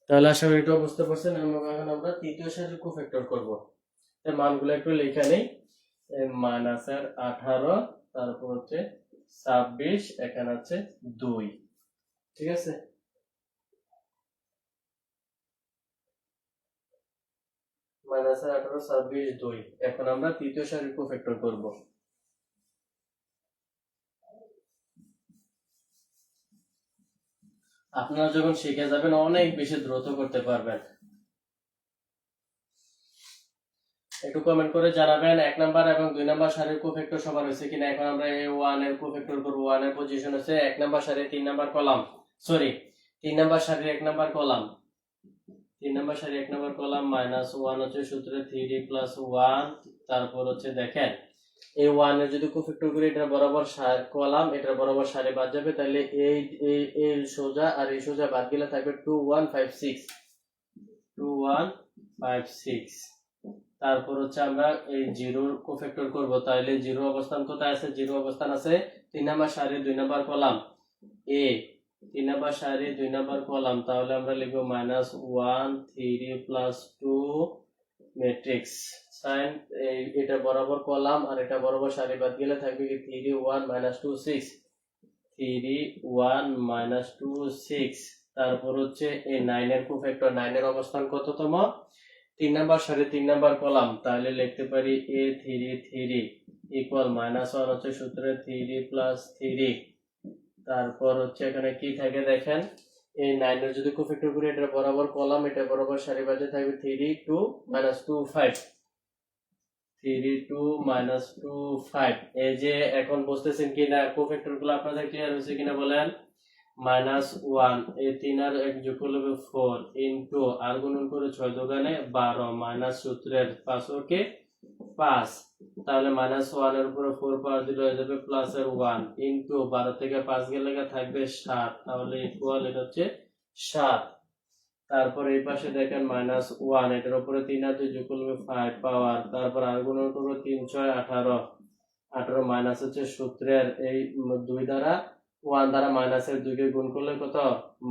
তাহলে আশা করি এটাও বুঝতে পারছেন। এখন আমরা তৃতীয় সারির কোফ্যাক্টর করব। মানগুলো একটু লেখা নেই। -18, তারপর হচ্ছে 26, এখানে আছে 2। ঠিক আছে, -18, 26, 2। এখন আমরা তৃতীয় সারির কোফ্যাক্টর করব। আপনারা যখন শিখে যাবেন অনেক বেশি দ্রুত করতে পারবেন। একটু কমেন্ট করে জানাবেন 1 নাম্বার এবং 2 নাম্বার সারির কোফ্যাক্টর সমান হয়েছে কিনা। এখন আমরা এই 1 এর কোফ্যাক্টর করব। 1 এর পজিশন হচ্ছে 1 নাম্বার সারির 3 নাম্বার কলাম, সরি 3 নাম্বার সারির 1 নাম্বার কলাম, 3 নাম্বার সারির 1 নাম্বার কলাম -1 হচ্ছে সূত্রে 3 + 1। তারপর হচ্ছে দেখেন এই 1 এর যদি কোফ্যাক্টর করি এটা বরাবর কলাম, এটা বরাবর সারি বাদ যাবে, তাহলে এই সোজা আর এই সোজা বাদ গেলে থাকবে 2156 2156। তারপর হচ্ছে আমরা এই জিরোর কোফ্যাক্টর করব, তাহলে জিরো অবস্থান কোথায় আছে? জিরো অবস্থান আছে 3 নাম্বার সারি 2 নাম্বার কলাম এ, 3 নাম্বার সারি 2 নাম্বার কলাম, তাহলে আমরা লিখব -1 3 2 ম্যাট্রিক্স সাইন, এটা বরাবর কলাম আর এটা বরাবর সারি বাদ গেলে থাকবে কি 3 1 2 6 3 1 2 6। তারপর হচ্ছে এই 9 এর কোফ্যাক্টর, 9 এর অবস্থান কততম? 3 নাম্বার সারি 3 নাম্বার কলাম, তাহলে লিখতে পারি a33 ইকুয়াল -1 হচ্ছে সূত্রে 3 3। তারপর হচ্ছে এখানে কি থাকে দেখেন, এই 9 এর যদি কোফ্যাক্টর করি এটা বরাবর কলাম, এটা বরাবর সারি বাজে থাকবে 3 2 2 5 3 2 2 5। এই যে এখন বুঝতেছেন কিনা কোফ্যাক্টর গুলো আপনাদের ক্লিয়ার হয়েছে কিনা বলেন? -1 এই 3 আর 1 যোগ করলে 4 ইনটু আর গুণন করে 6 দোকানে 12 মাইনাস সূত্রের 5 ওকে 5, তাহলে -1 এর উপরে 4 পাওয়ার দিলে হয়ে যাবে +1 ইনটু 12 থেকে 5 গেলে থাকবে 7, তাহলে ইকুয়াল এটা হচ্ছে 7। তারপর এই পাশে দেখেন -1 এটার উপরে 3 আর 2 যোগ করলে 5 পাওয়ার, তারপর আর গুণন করব 3 6 18 18 মাইনাস হচ্ছে সূত্রের এই 2 দ্বারা 1 দ্বারা মাইনাসের 2 কে গুণ করলে কত?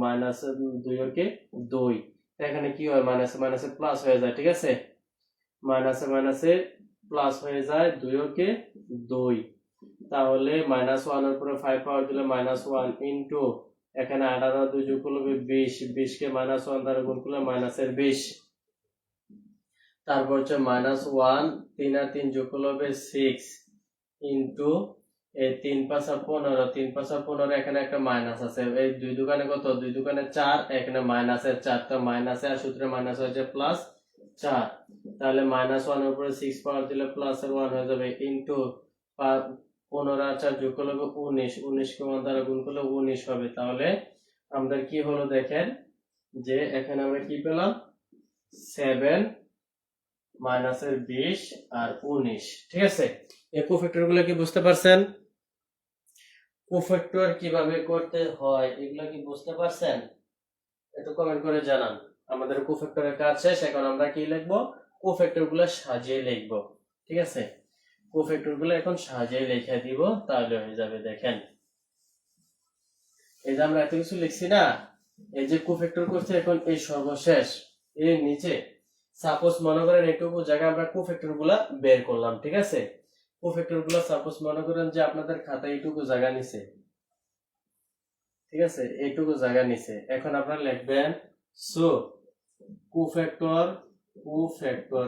-2 কে 2, এখানে কি হয় মাইনাসে মাইনাসে প্লাস হয়ে যায়, ঠিক আছে? মাইনাসে মাইনাসে প্লাস হয়ে যায় 2 কে 2, তাহলে -1 এর উপরে 5 পাওয়ার দিলে -1 ইনটু এখানে 18 2 যোগ করলে 20 20 কে -1 দ্বারা গুণ করলে মাইনাসের 20, তারপর হচ্ছে -1 3 আর 3 যোগ করলে হবে 6 ইনটু এই 3 5 15 3 5 15, এখানে একটা মাইনাস আছে, এই 2 দোকানে কত? 2 দোকানে 4, এখানে মাইনাসের 4, তো মাইনাসে আর সূত্রে মাইনাস হয়ে যায় +4, তাহলে -1 এর উপরে 6 পাওয়ার দিলে +1 হয়ে যাবে ইনটু 15 আর 4 যোগ করলে 19 19 কে 1 দ্বারা গুণ করলে 19 হবে, তাহলে আমাদের কি হলো দেখেন যে এখানে আমরা কি পেলাম 7 মাইনাসের 20 আর 19, ঠিক আছে? এই কোফ্যাক্টর গুলো কি বুঝতে পারছেন? কোফ্যাক্টর কিভাবে করতে হয় এগুলো কি বুঝতে পারছেন? একটু কমেন্ট করে জানান। আমাদের কোফ্যাক্টরের কাজ শেষ, এখন আমরা কি লিখবো? কোফ্যাক্টর গুলো সাজিয়ে লিখবো, ঠিক আছে? কোফ্যাক্টর গুলো এখন সাজিয়ে লিখে দিব, তাহলে হয়ে যাবে। দেখেন এই যে আমরা এত কিছু লিখছি না, এই যে কোফ্যাক্টর করছে এখন এই সর্বশেষ এর নিচে সাপোজ মনে করেন এইটুকু জায়গা আমরা কোফ্যাক্টর গুলা বের করলাম, ঠিক আছে? কোফ্যাক্টর গুলা সাপোজ মনে করেন যে আপনাদের খাতায় এইটুকু জায়গা নিছে, ঠিক আছে? এইটুকু জায়গা নিছে, এখন আপনারা লিখবেন so cofactor FACTOR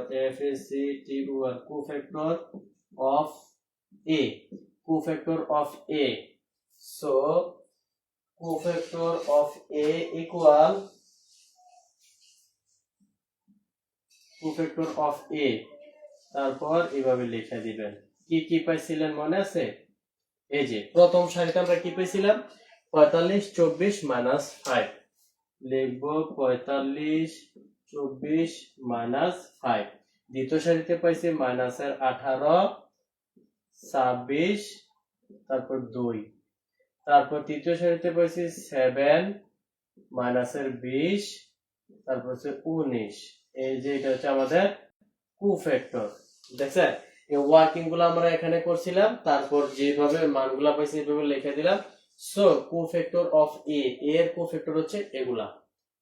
cofactor of A, cofactor of A, so cofactor of A equal cofactor of A, তারপর এইভাবে লিখে দিবেন। কি কি পাইছিলেন মনে আছে? এই যে প্রথম সারিতে আমরা কি পেয়েছিলাম 45 24 5, লিখব 45 24 5। দ্বিতীয় সারিতে পাইছি মাইনাসের 18 26 তারপর 2, তারপর তৃতীয় সারিতে পাইছি 7 মাইনাসের 20 তারপর হচ্ছে 19। এই যে এটা হচ্ছে আমাদের কোফ্যাক্টর, দেখছেন? এই ওয়ার্কিং গুলো আমরা এখানে করছিলাম, তারপর যেভাবে মানগুলা পাইছি এইভাবে লিখে দিলাম। সো কোফ্যাক্টর অফ এ, এর কোফ্যাক্টর হচ্ছে এগুলা।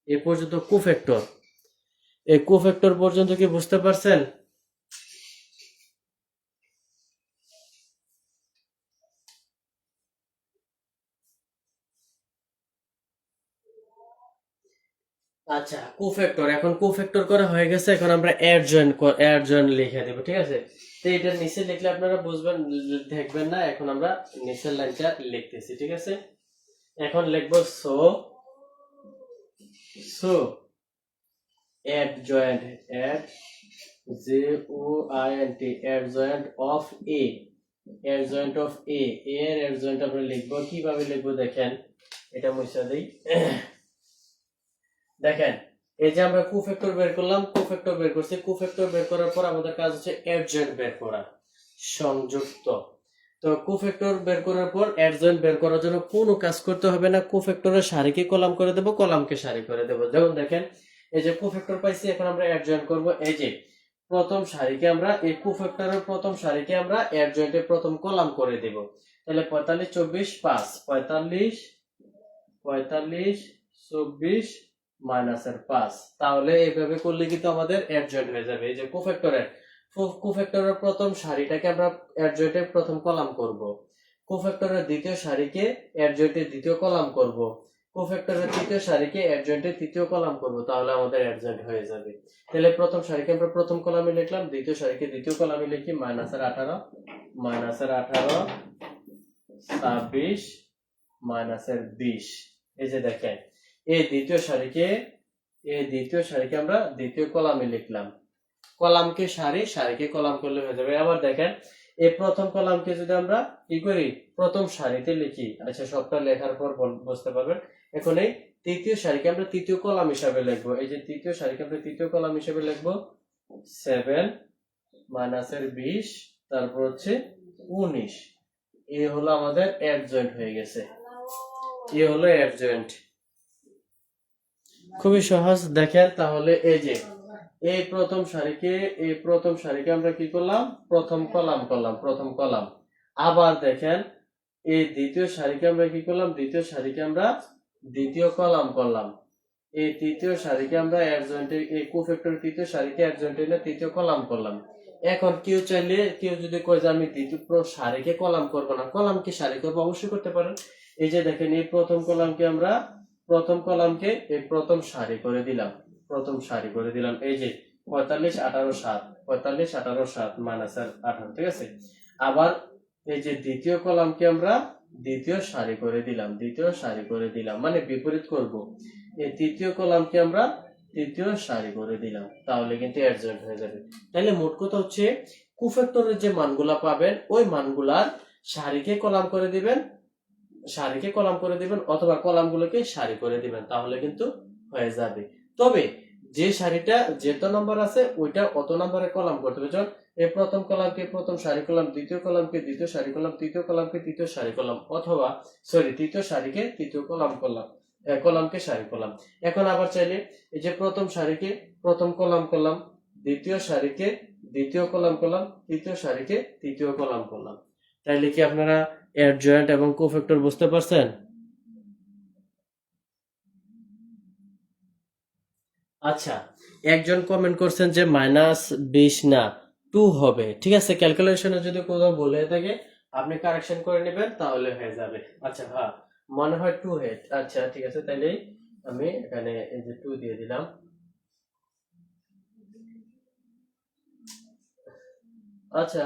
এ পর্যন্ত কোফ্যাক্টর, এই কোফ্যাক্টর পর্যন্ত কি বুঝতে পারছেন? আচ্ছা কোফ্যাক্টর, এখন কোফ্যাক্টর করা হয়ে গেছে, এখন আমরা অ্যাডজয়েন্ট লিখে দেব, ঠিক আছে? তো এটার নিচে লিখলে আপনারা বুঝবেন, দেখবেন না। এখন আমরা নিচের লাইনটা লিখতেছি, ঠিক আছে? এখন লিখবো so adjoint adjoint of A, adjoint of A, এর অ্যাডজয়েন্ট আমরা লিখবো কিভাবে লিখবো দেখেন, এটা মুছে দেই। দেখেন এই যে আমরা কোফ্যাক্টর বের করলাম, কোফ্যাক্টর বের করছি, কোফ্যাক্টর বের করার পর আমাদের কাজ হচ্ছে অ্যাডজয়েন্ট বের করা। সংযুক্ত। তো কোফ্যাক্টর বের করার পর অ্যাডজয়েন্ট বের করার জন্য কোনো কাজ করতে হবে না, কোফ্যাক্টরের সারিকে কলাম করে দেব, কলামকে সারি করে দেব। যেমন দেখেন এই যে কোফ্যাক্টর পাইছি, এখন আমরা অ্যাডজয়েন্ট করব। এই যে প্রথম সারিকে আমরা এই কোফ্যাক্টরের প্রথম সারিকে আমরা অ্যাডজয়েন্টের প্রথম কলাম করে দেব। তাহলে 45 24 5, 45 45 24 মাইনাসের 5। তাহলে এইভাবে করলে কিন্তু আমাদের অ্যাডজয়েন্ট হয়ে যাবে। এই যে কোফ্যাক্টরের প্রথম সারিটাকে আমরা অ্যাডজয়েন্টের প্রথম কলাম করব, কোফ্যাক্টরের দ্বিতীয় সারিকে অ্যাডজয়েন্টের দ্বিতীয় কলাম করব, কোফ্যাক্টরের তৃতীয় সারিকে অ্যাডজয়েন্টের তৃতীয় কলাম করব, তাহলে আমাদের অ্যাডজয়েন্ট হয়ে যাবে। তাহলে প্রথম সারিকে আমরা প্রথম কলামে লিখলাম, দ্বিতীয় সারিকে দ্বিতীয় কলামে লিখি মাইনাসের 18 26 মাইনাসের 20। এই যে দেখেন এই দ্বিতীয় সারিকে আমরা দ্বিতীয় কলামে লিখলাম, কলামকে সারি, সারিকে কলাম করলে হয়ে যাবে। আবার দেখেন এই প্রথম কলামকে যদি আমরা কি করি প্রথম সারিতে লিখি, আচ্ছা সবটা লেখার পর বুঝতে পারবেন। এখন এই তৃতীয় সারিকে আমরা তৃতীয় কলাম হিসাবে লিখবো, এই যে তৃতীয় সারিকে আমরা তৃতীয় কলাম হিসাবে লিখবো 7 মাইনাসের 20 তারপর হচ্ছে 19। এই হলো আমাদের অ্যাডজয়েন্ট হয়ে গেছে, এই হলো অ্যাডজয়েন্ট। খুবই সহজ। দেখেন তাহলে এই যে এই প্রথম সারিকে আমরা কি করলাম প্রথম কলাম করলাম, প্রথম কলাম। আবার দেখেন এই দ্বিতীয় সারিকে আমরা কি করলাম, দ্বিতীয় সারিকে আমরা দ্বিতীয় কলাম করলাম। এই তৃতীয় সারিকে আমরা অ্যাডজয়েন্টে এই কোফ্যাক্টর তৃতীয় সারিকে অ্যাডজয়েন্টে এনে তৃতীয় কলাম করলাম। এখন কেউ চাইলে কেউ যদি কয় যে আমি দ্বিতীয় সারিকে কলাম করব না, কলামকে সারি করব, অবশ্যই করতে পারেন। এই যে দেখেন এই প্রথম কলামকে আমরা প্রথম কলামকে এই প্রথম সারি করে দিলাম, প্রথম সারি করে দিলাম। এই যে 45 18 7, 45 18 7 মাইনাসের 18, ঠিক আছে। আবার এই যে দ্বিতীয় কলামকে আমরা দ্বিতীয় সারি করে দিলাম, দ্বিতীয় সারি করে দিলাম, মানে বিপরীত করব। এই তৃতীয় কলামকে আমরা তৃতীয় সারি করে দিলাম, তাহলে কিন্তু অ্যাডজয়েন্ট হয়ে যাবে। তাহলে মোট কথা হচ্ছে কোফ্যাক্টরের যে মানগুলা পাবেন ওই মানগুলার সারিকে কলাম করে দিবেন, সারিকে কলাম করে দিবেন অথবা কলামগুলোকে সারি করে দিবেন, তাহলে কিন্তু হয়ে যাবে। তবে যে সারিটা যত নম্বর আছে ওইটা অত নম্বরে কলাম করতে হবে। যেমন এই প্রথম কলামকে প্রথম সারি করলাম, দ্বিতীয় কলামকে দ্বিতীয় সারি করলাম, তৃতীয় কলামকে তৃতীয় সারি করলাম, অথবা তৃতীয় সারিকে তৃতীয় কলাম করলাম, কলামকে সারি করলাম। এখন আবার চাইলে এই যে প্রথম সারিকে প্রথম কলাম করলাম, দ্বিতীয় সারিকে দ্বিতীয় কলাম করলাম, তৃতীয় সারিকে তৃতীয় কলাম করলাম। তাইলে কি আপনারা অ্যাডজয়েন্ট এবং কোফ্যাক্টর বুঝতে পারছেন? আচ্ছা, একজন কমেন্ট করছেন যে -20 না 2 হবে। ঠিক আছে, ক্যালকুলেশনে যদি কোথাও ভুল হয়ে থাকে আপনি কারেকশন করে নেবেন, তাহলে হয়ে যাবে। আচ্ছা হ্যাঁ, মনে হয় 2 হেড। আচ্ছা ঠিক আছে, তাইলে আমি এখানে এই যে 2 দিয়ে দিলাম। আচ্ছা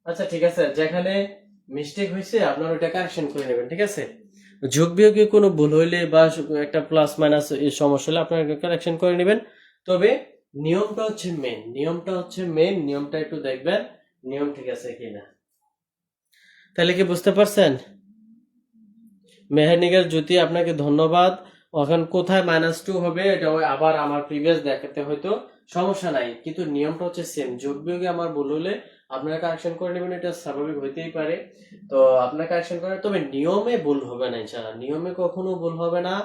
আচ্ছা ঠিক আছে, যেখানে মিস্টেক হয়েছে আপনার ওটা কারেকশন করে নেবেন। ঠিক আছে, যোগ বিয়োগে কোনো ভুল হইলে বা একটা প্লাস মাইনাস সমস্যা হলে আপনারা কারেকশন করে নেবেন। তবে নিয়মটা একটু দেখবেন নিয়ম ঠিক আছে কিনা। তাহলে কি বুঝতে পারছেন? মেহেরনিগার জ্যোতি, আপনাকে ধন্যবাদ। এখন কোথায় -2 হবে এটা আবার আমার প্রিভিয়াস দেখাতে হয়তো সমস্যা নাই, কিন্তু নিয়মটা হচ্ছে সেম। যোগ বিয়োগে আমার ভুল হলে আপনারা কারেকশন করে নেবেন, এটা স্বাভাবিক হইতেই পারে। তো আপনারা কারেকশন করেন, তবে নিয়মে ভুল হবে না ইনশাআল্লাহ, নিয়মে কখনো ভুল হবে না।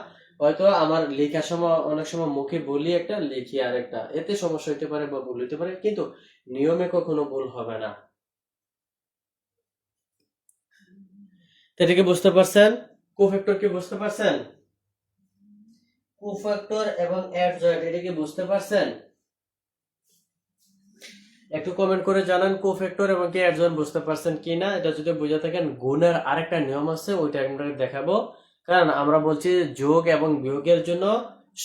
হয়তো আমার লেখার সময় অনেক সময় মুখে বলি একটা, লিখি আর একটা, এতে সমস্যা হইতে পারে বা ভুল হইতে পারে, কিন্তু নিয়মে কখনো ভুল হবে না। এটাকে বুঝতে পারছেন? কোফ্যাক্টর কি বুঝতে পারছেন? কোফ্যাক্টর এবং অ্যাডজয়েন্ট এটা কি বুঝতে পারছেন? একটু কমেন্ট করে জানান কোফ্যাক্টর এবং কি অ্যাডজয়েন্ট বুঝতে পারছেন কিনা। এটা যদি বুঝে থাকেন, গুণের আরেকটা নিয়ম আছে, ওইটা আমরা দেখাবো। কারণ আমরা বলছি যোগ এবং বিয়োগের জন্য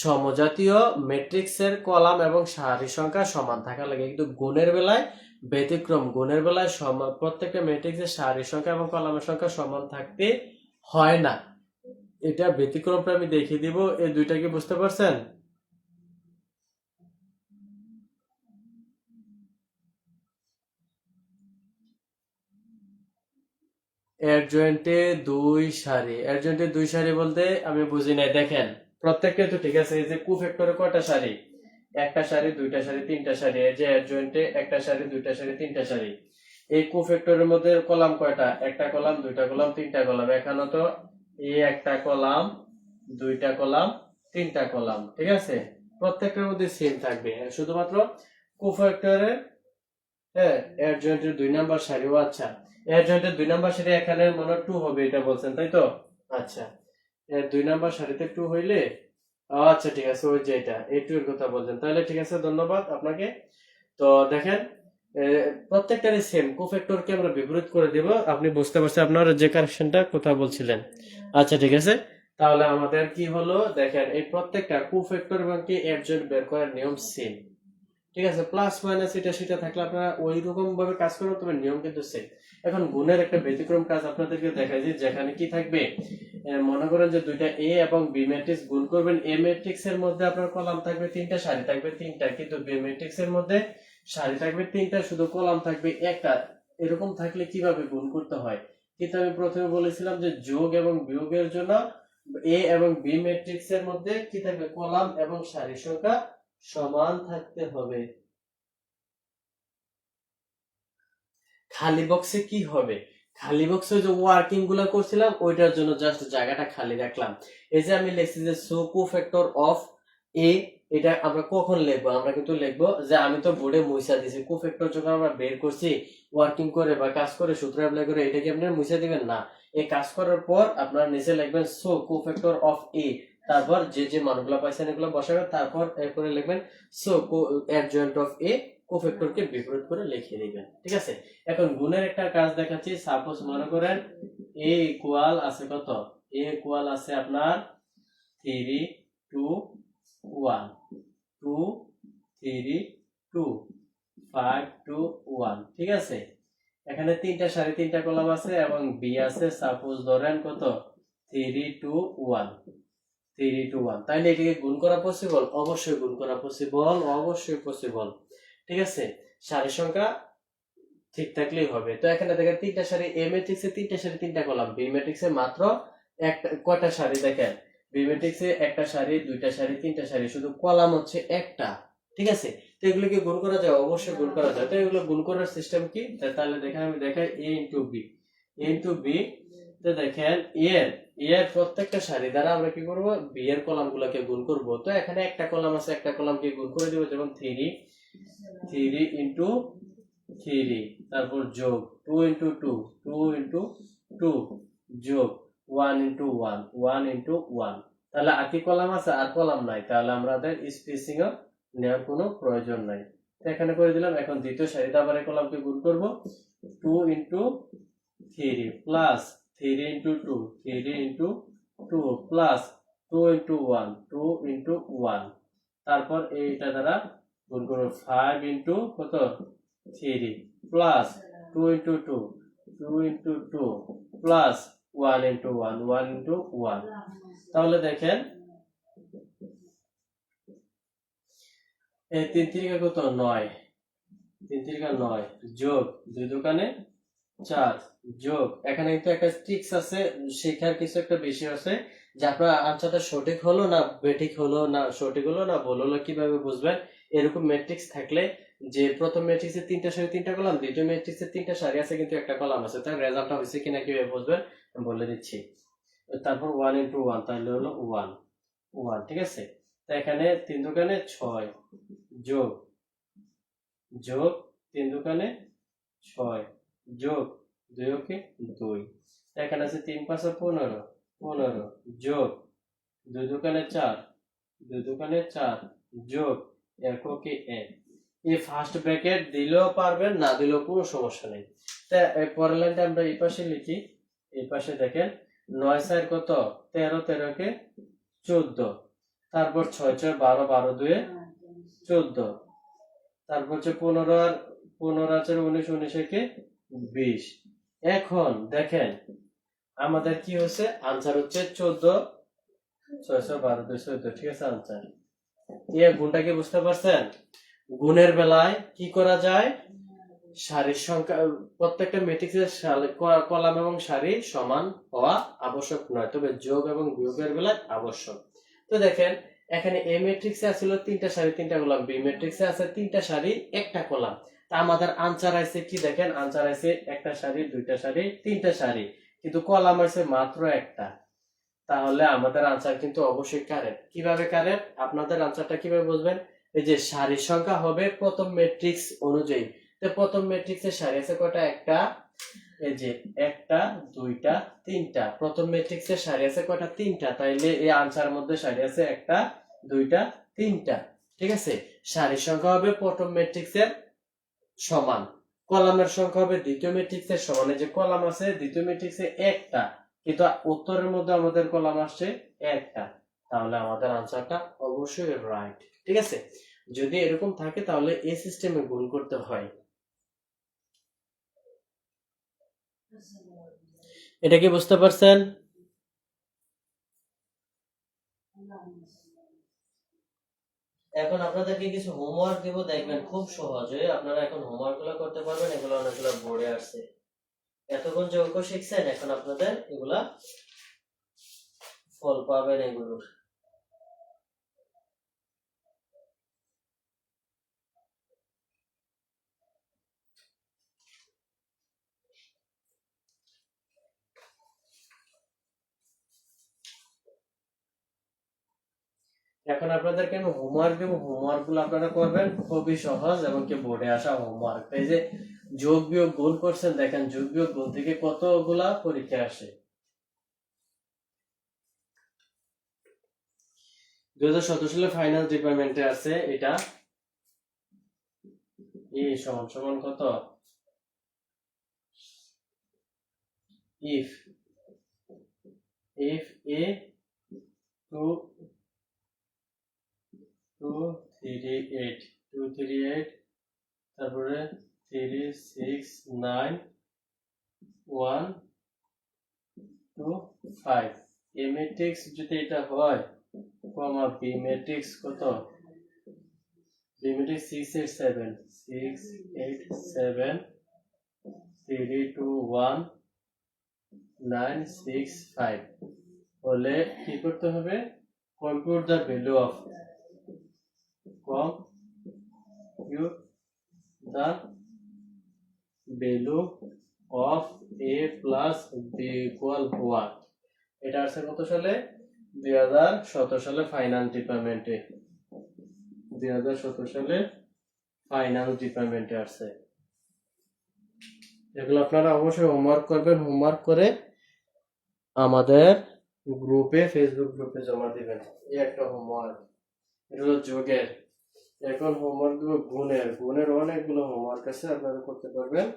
সমজাতীয় ম্যাট্রিক্সের কলাম এবং সারি সংখ্যা সমান থাকা লাগে, কিন্তু গুণের বেলায় ব্যতিক্রম। গুণের বেলায় প্রত্যেকটা ম্যাট্রিক্সের সারি সংখ্যা এবং কলামের সংখ্যা সমান থাকতে হয় না। এটা ব্যতিক্রমটা আমি দেখিয়ে দিব। এই দুইটা কি বুঝতে পারছেন? অ্যাডজয়েন্টে দুই সারি বলতে আমি বুঝি নাই। দেখেন প্রত্যেকটা তো ঠিক আছে, এই যে কোফ্যাক্টরে কয়টা সারি, একটা সারি দুইটা সারি তিনটা সারি। এই যে অ্যাডজয়েন্টে একটা সারি দুইটা সারি তিনটা সারি। এই কোফ্যাক্টরের মধ্যে কলাম কয়টা? একটা কলাম, দুইটা কলাম, তিনটা কলাম। এখানে তো এই একটা কলাম, দুইটা কলাম, তিনটা কলাম, ঠিক আছে? প্রত্যেকটার মধ্যে সেম থাকবে, শুধুমাত্র কোফ্যাক্টরের অ্যাডজয়েন্টের 2 নাম্বার সারি। ও আচ্ছা, অ্যাডজয়েন্টের 2 নাম্বার সারি এখানে মনে হয় 2 হবে, এটা বলছেন তাই তো? আচ্ছা, এর 2 নাম্বার সারিতে 2 হইলে আচ্ছা ঠিক আছে, ওই যে এটা এই 2 এর কথা বলছেন, তাহলে ঠিক আছে, ধন্যবাদ আপনাকে। তো দেখেন প্রত্যেকটারই সেম কোফ্যাক্টরকে আমরা বিপরীত করে দেব। আপনি বুঝতে পারছেন আপনার যে কারেকশনটা কথা বলছিলেন। আচ্ছা ঠিক আছে, তাহলে আমাদের কি হলো দেখেন, এই প্রত্যেকটা কোফ্যাক্টর এবং কি অ্যাডজয়েন্ট বের করার নিয়ম সেম, ঠিক আছে? প্লাস মাইনাস এটা সেটা থাকলে আপনারা ওই রকম ভাবে কাজ করবেন, তবে নিয়ম কিন্তু সেম। এখন গুণের একটা ব্যতিক্রম কাজ আপনাদেরকে দেখাই যে যেখানে কি থাকবে, মনে করেন যে দুইটা এ এবং বি ম্যাট্রিক্স গুণ করবেন। এ ম্যাট্রিক্স এর মধ্যে আপনার কলাম থাকবে 3টা, সারি থাকবে 3টা, কিন্তু বি ম্যাট্রিক্স এর মধ্যে সারি থাকবে 3টা, শুধু কলাম থাকবে একটা। এরকম থাকলে কিভাবে গুণ করতে হয়? কিন্তু আমি প্রথমে বলেছিলাম যে যোগ এবং বিয়োগের জন্য এ এবং বি ম্যাট্রিক্স এর মধ্যে কি থাকবে, কলাম এবং সারি সংখ্যা সমান থাকতে হবে। খালি বক্সে কি হবে? খালি বক্সে যে ওয়ার্কিং গুলা করছিলাম ওইটার জন্য জাস্ট জায়গাটা খালি রাখলাম। এই যে আমি লিখছি যে সো কোফ্যাক্টর অফ এ, এটা আমরা কখন লিখবো? আমরা কিন্তু লিখবো যে আমি তো বোর্ডে মুছা দিছি, কোফ্যাক্টর যখন আমরা বের করছি ওয়ার্কিং করে বা কাজ করে সূত্র অ্যাপ্লাই করে, এটা কি আপনারা মুছা দিবেন না? এই কাজ করার পর আপনারা নিচে লিখবেন সো কোফ্যাক্টর অফ এ, তারপর যে যে মানগুলো পাইছেন এগুলো বসাবেন, তারপর এরপরে লিখবেন সো অ্যাডজয়েন্ট অফ এ, কোফ্যাক্টরকে বিপরীত করে লিখে দিবেন, ঠিক আছে? এখন গুণের একটা কাজ দেখাচ্ছি। সাপোজ মনে করেন a ইকুয়াল আছে কত? a ইকুয়াল আছে আপনার 3 2 1, 2 3 2 5 2 1, ঠিক আছে? এখানে 3টা সারি 3টা কলাম আছে এবং b আছে সাপোজ ধরেন কত 3 2 1, 3 2 1। তাইলে এটাকে গুণ করা পসিবল? অবশ্যই গুণ করা পসিবল, অবশ্যই পসিবল, ঠিক আছে? সারি সংখ্যা ঠিক থাকলেই হবে। তো এখানে দেখেন 3টা সারি, এ ম্যাট্রিক্সে 3টা সারি 3টা কলাম, বি ম্যাট্রিক্সে মাত্র একটা, কয়টা সারি দেখেন, বি ম্যাট্রিক্সে একটা সারি, দুইটা সারি, 3টা সারি, শুধু কলাম হচ্ছে একটা, ঠিক আছে? তো এগুলো কি গুণ করা যায়? অবশ্যই গুণ করা যায়। তো এগুলো গুণ করার সিস্টেম কি? তাহলে দেখেন আমি দেখাই a into b, a into b। তো দেখেন এর প্রত্যেকটা সারি দ্বারা আমরা কি করব, b এর কলামগুলোকে গুণ করব। তো এখানে একটা কলাম আছে, একটা কলামকে গুণ করে দেব, যেমন 3 ইনটু 3, তারপর যোগ 2 ইনটু 2, 2 ইনটু 2, যোগ 1 ইনটু 1, 1 ইনটু 1। তাহলে আর কি কলাম আছে? আর কলাম নাই, তাহলে আমাদের স্পেসিং এর নেওয়ার কোনো প্রয়োজন নাই। তো এখানে করে দিলাম। এখন দ্বিতীয় সারিতে আবার এই কলামকে গুণ করব, 2 into 3 plus 3 into 2, 3 into 2 plus 2 into 1, 2 into 1। তারপর এইটা দ্বারা গুণ করব 5 ইনটু কত 3 plus 2 into 2, 2 into 2 plus 1 into 1, 1 into 1। তাহলে দেখেন এই 3 3 কত 9, 3 3 9 যোগ 2 দোকানে 4 যোগ, এখানে কিন্তু একটা ট্রিক্স আছে, শেখার কিছু একটা বিষয় আছে যে আপনার আনসারটা সঠিক হলো না বেঠিক হলো, না সঠিক হলো না ভুল হলো কিভাবে বুঝবেন? এরকম ম্যাট্রিক্স থাকলে, যে প্রথম ম্যাট্রিক্সে 3টা সারি 3টা কলাম, দ্বিতীয় ম্যাট্রিক্সে 3টা সারি আছে কিন্তু একটা কলাম আছে, তার রেজাল্টটা হয়েছে কিনা কিভাবে বুঝবেন আমি বলে দিচ্ছি। তারপর 1 ইনটু 1, তাহলে হলো 1 1, ঠিক আছে? তো এখানে 3 দোকানে 6 যোগ যোগ 3 দোকানে 6 যোগ 2 ওকে 2। এখানে আছে 3 5 15, 15 যোগ 2 দোকানে 4, 2 দোকানে 4 যোগ 1 ওকে 1। এই ফার্স্ট ব্র্যাকেট দিলেও পারবেন, না দিলেও কোনো সমস্যা নেই। তা এই পরের লাইনটা আমরা এই পাশে লিখি। এই পাশে দেখেন 9 4 কত 13, 13 কে 14, তারপর 6 6 12, 12 2 14, তারপর হচ্ছে 15 আর 15 আছে 19, 19 একে 20। এখন দেখেন আমাদের কি হচ্ছে, আনসার হচ্ছে 14 6 12 2 14, ঠিক আছে? আনসার এই গুণটা কি বুঝতে পারছেন? গুণের বেলায় কি করা যায়, সারির সংখ্যা প্রত্যেকটা ম্যাট্রিক্সের কলাম এবং সারি সমান হওয়া আবশ্যক নয়, তবে যোগ এবং বিয়োগের বেলায় আবশ্যক। তো দেখেন এখানে এ ম্যাট্রিক্সে আছিল 3টা সারি 3টা কলাম, বি ম্যাট্রিক্সে আছে 3টা সারি 1টা কলাম। তা আমাদের আনসার আছে কি দেখেন, আনসার আছে একটা সারি 2টা সারি 3টা সারি, কিন্তু কলাম আছে মাত্র একটা। তাহলে আমাদের আনসার কিন্তু অবশ্যই কারেক্ট। কিভাবে কারেক্ট, আপনাদের আনসারটা কিভাবে বুঝবেন, এই যে সারির সংখ্যা হবে প্রথম ম্যাট্রিক্স অনুযায়ী। তো প্রথম ম্যাট্রিক্সের সারি আছে কয়টা, একটা, এই যে একটা, দুইটা, তিনটা। প্রথম ম্যাট্রিক্সের সারি আছে কয়টা, তিনটা। তাইলে এই আনসারের মধ্যে সারি আছে একটা, দুইটা, তিনটা। ঠিক আছে, সারির সংখ্যা হবে প্রথম ম্যাট্রিক্সের সমান, কলামের সংখ্যা হবে দ্বিতীয় ম্যাট্রিক্সের সমান। এই যে কলাম আছে দ্বিতীয় ম্যাট্রিক্সে একটা, কিন্তু উত্তরের মধ্যে আমাদের কলাম আসছে একটা, তাহলে আমাদের আনসারটা অবশ্যই রাইট। ঠিক আছে, যদি এরকম থাকে তাহলে এই সিস্টেমে গুণ করতে হয়। এটা কি বুঝতে পারছেন? এখন আপনাদেরকে কিছু হোমওয়ার্ক দেব, দেখবেন খুব সহজে আপনারা এখন হোমওয়ার্ক গুলো করতে পারবেন। এগুলো অনেকগুলো বোর্ডে আসছে, এতক্ষণ যে অঙ্ক শিখছেন এখন আপনাদের এগুলা ফল পাবেন এগুলোর। এখন আপনাদেরকে আমি হোমওয়ার্ক দেবো, হোমওয়ার্ক গুলো আপনারা করবেন, খুবই সহজ এবং কি বোর্ডে আসা হোমওয়ার্ক। এই যে যোগ বিয়োগ গুণ করছেন, দেখেন যোগ বিয়োগ গুণ থেকে কতগুলা পরীক্ষা আসে। 2017 সালে ফাইনাল ডিপার্টমেন্টে আছে এটা, ই সমান সমান কত, if a 238 তারপরে 3 6 9 1 2 5, এ ম্যাট্রিক্স যদি এটা হয়, কমা বি ম্যাট্রিক্স কত, বি ম্যাট্রিক্স 6 8 7 6 8 7 3 2 1 9 6 5 হলে কি করতে হবে, compute the value of, compute the value of a plus b equal 1। এটা আসছে কত সালে, 2017 সালে ফাইনাল ডিপার্টমেন্টে, 2017 সালে ফাইনাল ডিপার্টমেন্টে আসছে। এগুলো আপনারা অবশ্যই হোমওয়ার্ক করবেন, হোমওয়ার্ক করে আমাদের গ্রুপে, ফেসবুক গ্রুপে জমা দিবেন। এই একটা হোমওয়ার্ক, এটা হলো যোগের। এখন হোমওয়ার্ক দেবো গুণের, গুণের অনেকগুলো হোমওয়ার্ক আছে, আপনারা করতে পারবেন।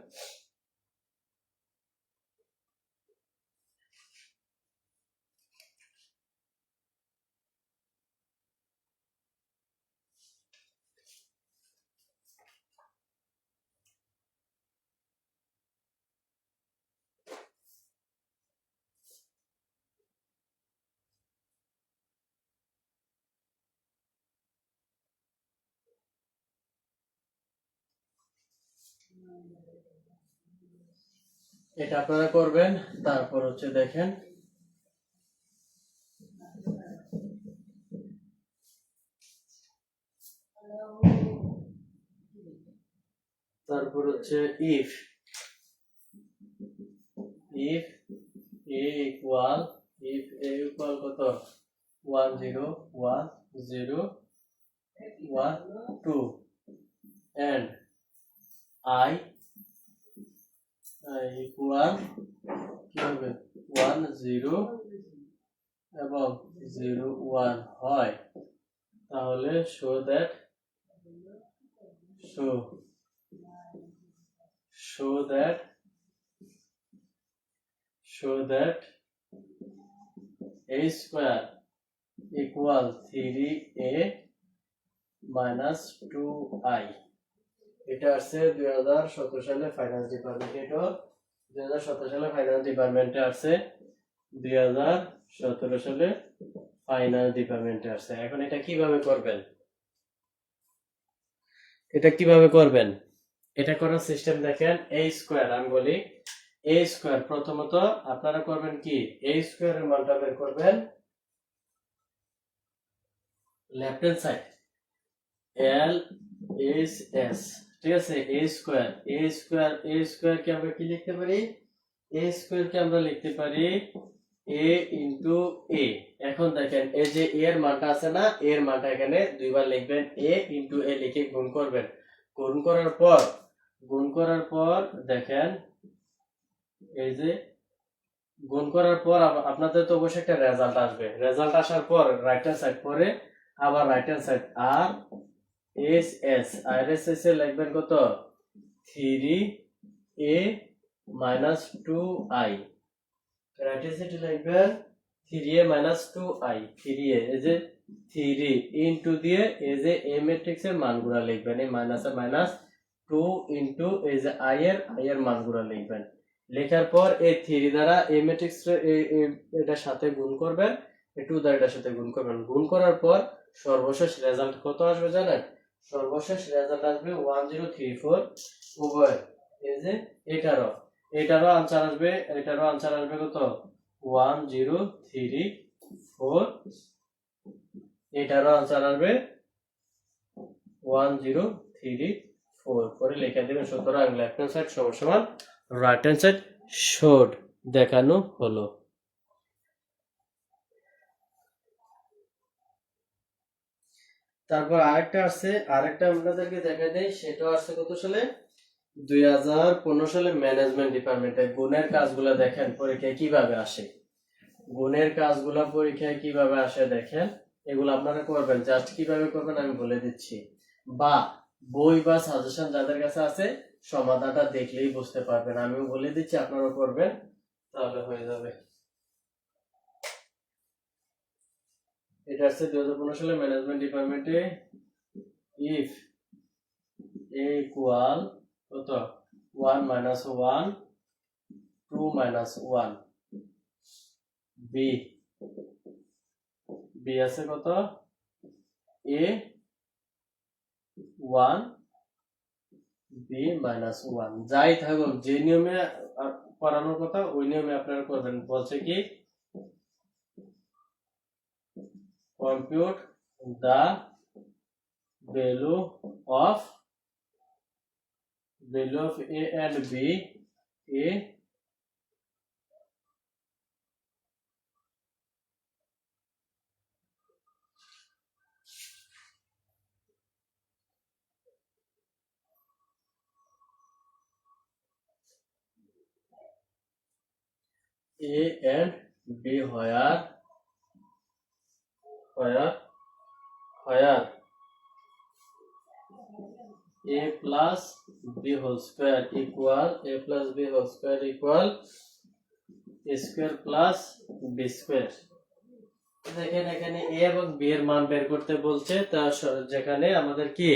এটা আপনারা করবেন। তারপর হচ্ছে দেখেন, তারপর হচ্ছে if a equal, if a equal কত, 1 0 1 0 1 2 and I equal কি হবে 1 0 এবং 0 1 হয়, তাহলে show that a square equal 3a minus 2i। এটা আছে 2017 সালে ফাইনাল ডিপার্টমেন্টে, এটা 2017 সালে ফাইনাল ডিপার্টমেন্টে আছে, 2017 সালে ফাইনাল ডিপার্টমেন্টে আছে। এখন এটা কিভাবে করবেন, এটা করার সিস্টেম দেখেন। a স্কয়ার, আমি বলি a স্কয়ার, প্রথমত আপনারা করবেন কি, a স্কয়ারের মানটা বের করবেন, left hand side L S S, ঠিক আছে, এ স্কোয়ার কে আমরা কি লিখতে পারি, এ স্কোয়ার কে আমরা লিখতে পারি এ ইন্টু এ। এখন দেখেন এই যে এর মানটা আছে না, এর মানটা এখানে দুইবার লিখবেন, এ ইন্টু এ লিখে গুণ করবেন। গুণ করার পর দেখেন এই যে গুণ করার পর আপনাদের তো অবশ্যই একটা রেজাল্ট আসবে। রেজাল্ট আসার পর রাইট হ্যান্ড সাইড পরে আবার রাইট হ্যান্ড সাইড আর এস এস, আর এস এস এ লিখবেন কত, 3a minus 2i। Right hand সাইডে লিখবেন 3a মাইনাস 2i, 3a এই যে 3 ইনটু দিয়ে এই যে a ম্যাট্রিক্সের মানগুলো লিখবেন, এই মাইনাসে মাইনাস 2 ইনটু এই যে i এর মানগুলো লিখবেন। লেখার পর এই 3 দ্বারা a ম্যাট্রিক্স এটার সাথে গুণ করবেন, এই 2 দ্বারা এটার সাথে গুণ করবেন। গুণ করার পর সর্বশেষ রেজাল্ট কত আসবে জানেন, সর্বশেষ রেজাল্ট আসবে 1034 উভয় এই যে এটারও আনসার আসবে, কত 1034, এটারও আনসার আসবে 1034 পরে লিখে দিবেন। সুতরাং লেফট হ্যান্ড সাইড সমান রাইট হ্যান্ড সাইড শোড দেখানো হলো। তারপর আরেকটা আপনাদেরকে দেখা দেয়, সেটা আছে কত সালে, 2015 সালে ম্যানেজমেন্ট ডিপার্টমেন্টে। গুণের কাজগুলো দেখেন পরীক্ষায় কিভাবে আসে, দেখেন এগুলো আপনারা করবেন। জাস্ট কিভাবে করবেন আমি বলে দিচ্ছি, বা বই বা সাজেশন যাদের কাছে আছে সমাধানটা দেখলেই বুঝতে পারবেন, আমিও বলে দিচ্ছি আপনারাও করবেন, তাহলে হয়ে যাবে। এটা আছে 2015 সালে ম্যানেজমেন্ট ডিপার্টমেন্টে, ইফ a ইকুয়াল কত 1 minus 1 2 minus 1, b আছে কত a 1 b minus 1, যাই থাকুক যে নিয়মে করানোর কথা ওই নিয়মে আপনারা করবেন। বলছে কি compute the value of a and b, a and b where a plus b whole square equal a square plus b square। দেখেন এখানে a এবং b এর মান বের করতে বলছে, তা যেখানে আমাদের কি,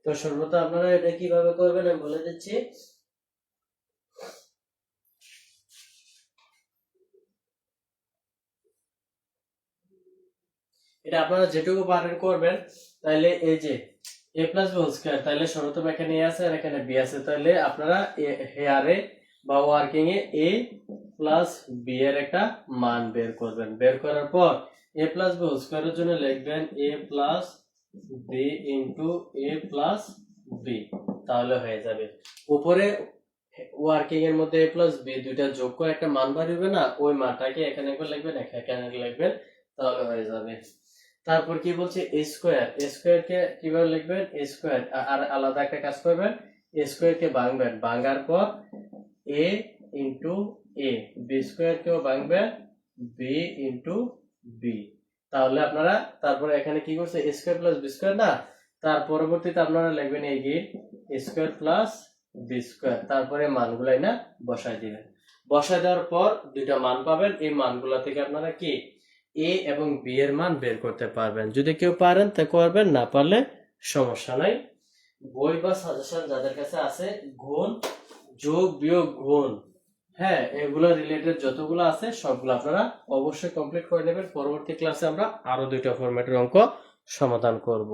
তো সর্বদা আপনারা এটা কিভাবে করবেন আমি বলে দিচ্ছি। এটা আপনারা যেটুকু পারেন করবেন। তাইলে এই যে a plus b whole square, তাইলে সর্বপ্রথম এখানে a আছে আর এখানে b আছে, তাইলে আপনারা হেয়ারে বা working A a plus b এর একটা মান বের করবেন। বের করার পর a প্লাস b হোল স্কয়ারের জন্য লিখবেন a plus b into a plus b, তাহলে হয়ে যাবে। উপরে ওয়ার্কিং এর মধ্যে a প্লাস b দুইটা যোগ করে একটা মান বাড়বে না, ওই মানটাকে এখানে লিখবেন, এখানে লিখবেন, তাহলে হয়ে যাবে। তারপর কি বলছে স্কয়ার কে কিভাবে লিখবেন, স্কয়ার আর আলাদা একটা কাজ করবেন, স্কয়ার কে ভাঙবেন, ভাঙার পর a into a, B square কেও ভাঙবেন b ইনটু b, তাহলে আপনারা তারপরে এখানে কি করছে স্কয়ার প্লাস বি স্কয়ার না, তার পরবর্তীতে আপনারা লিখবেন এই কি স্কয়ার প্লাস বি স্কয়ার, তারপরে মানগুলাই না বসায় দিবেন। বসায় দেওয়ার পর দুইটা মান পাবেন, এই মানগুলা থেকে আপনারা কি a এবং b এর মান বের করতে পারবেন। যদি কেউ পারেন তা করবেন, না পারলে সমস্যা নাই। বই বা সাজেশন যাদের কাছে আছে গুণ যোগ বিয়োগ গুণ, হ্যাঁ এগুলো রিলেটেড যতগুলো আছে সবগুলো আপনারা অবশ্যই কমপ্লিট করে নেবেন। পরবর্তী ক্লাসে আমরা আরো দুইটা ফরম্যাটের অঙ্ক সমাধান করব।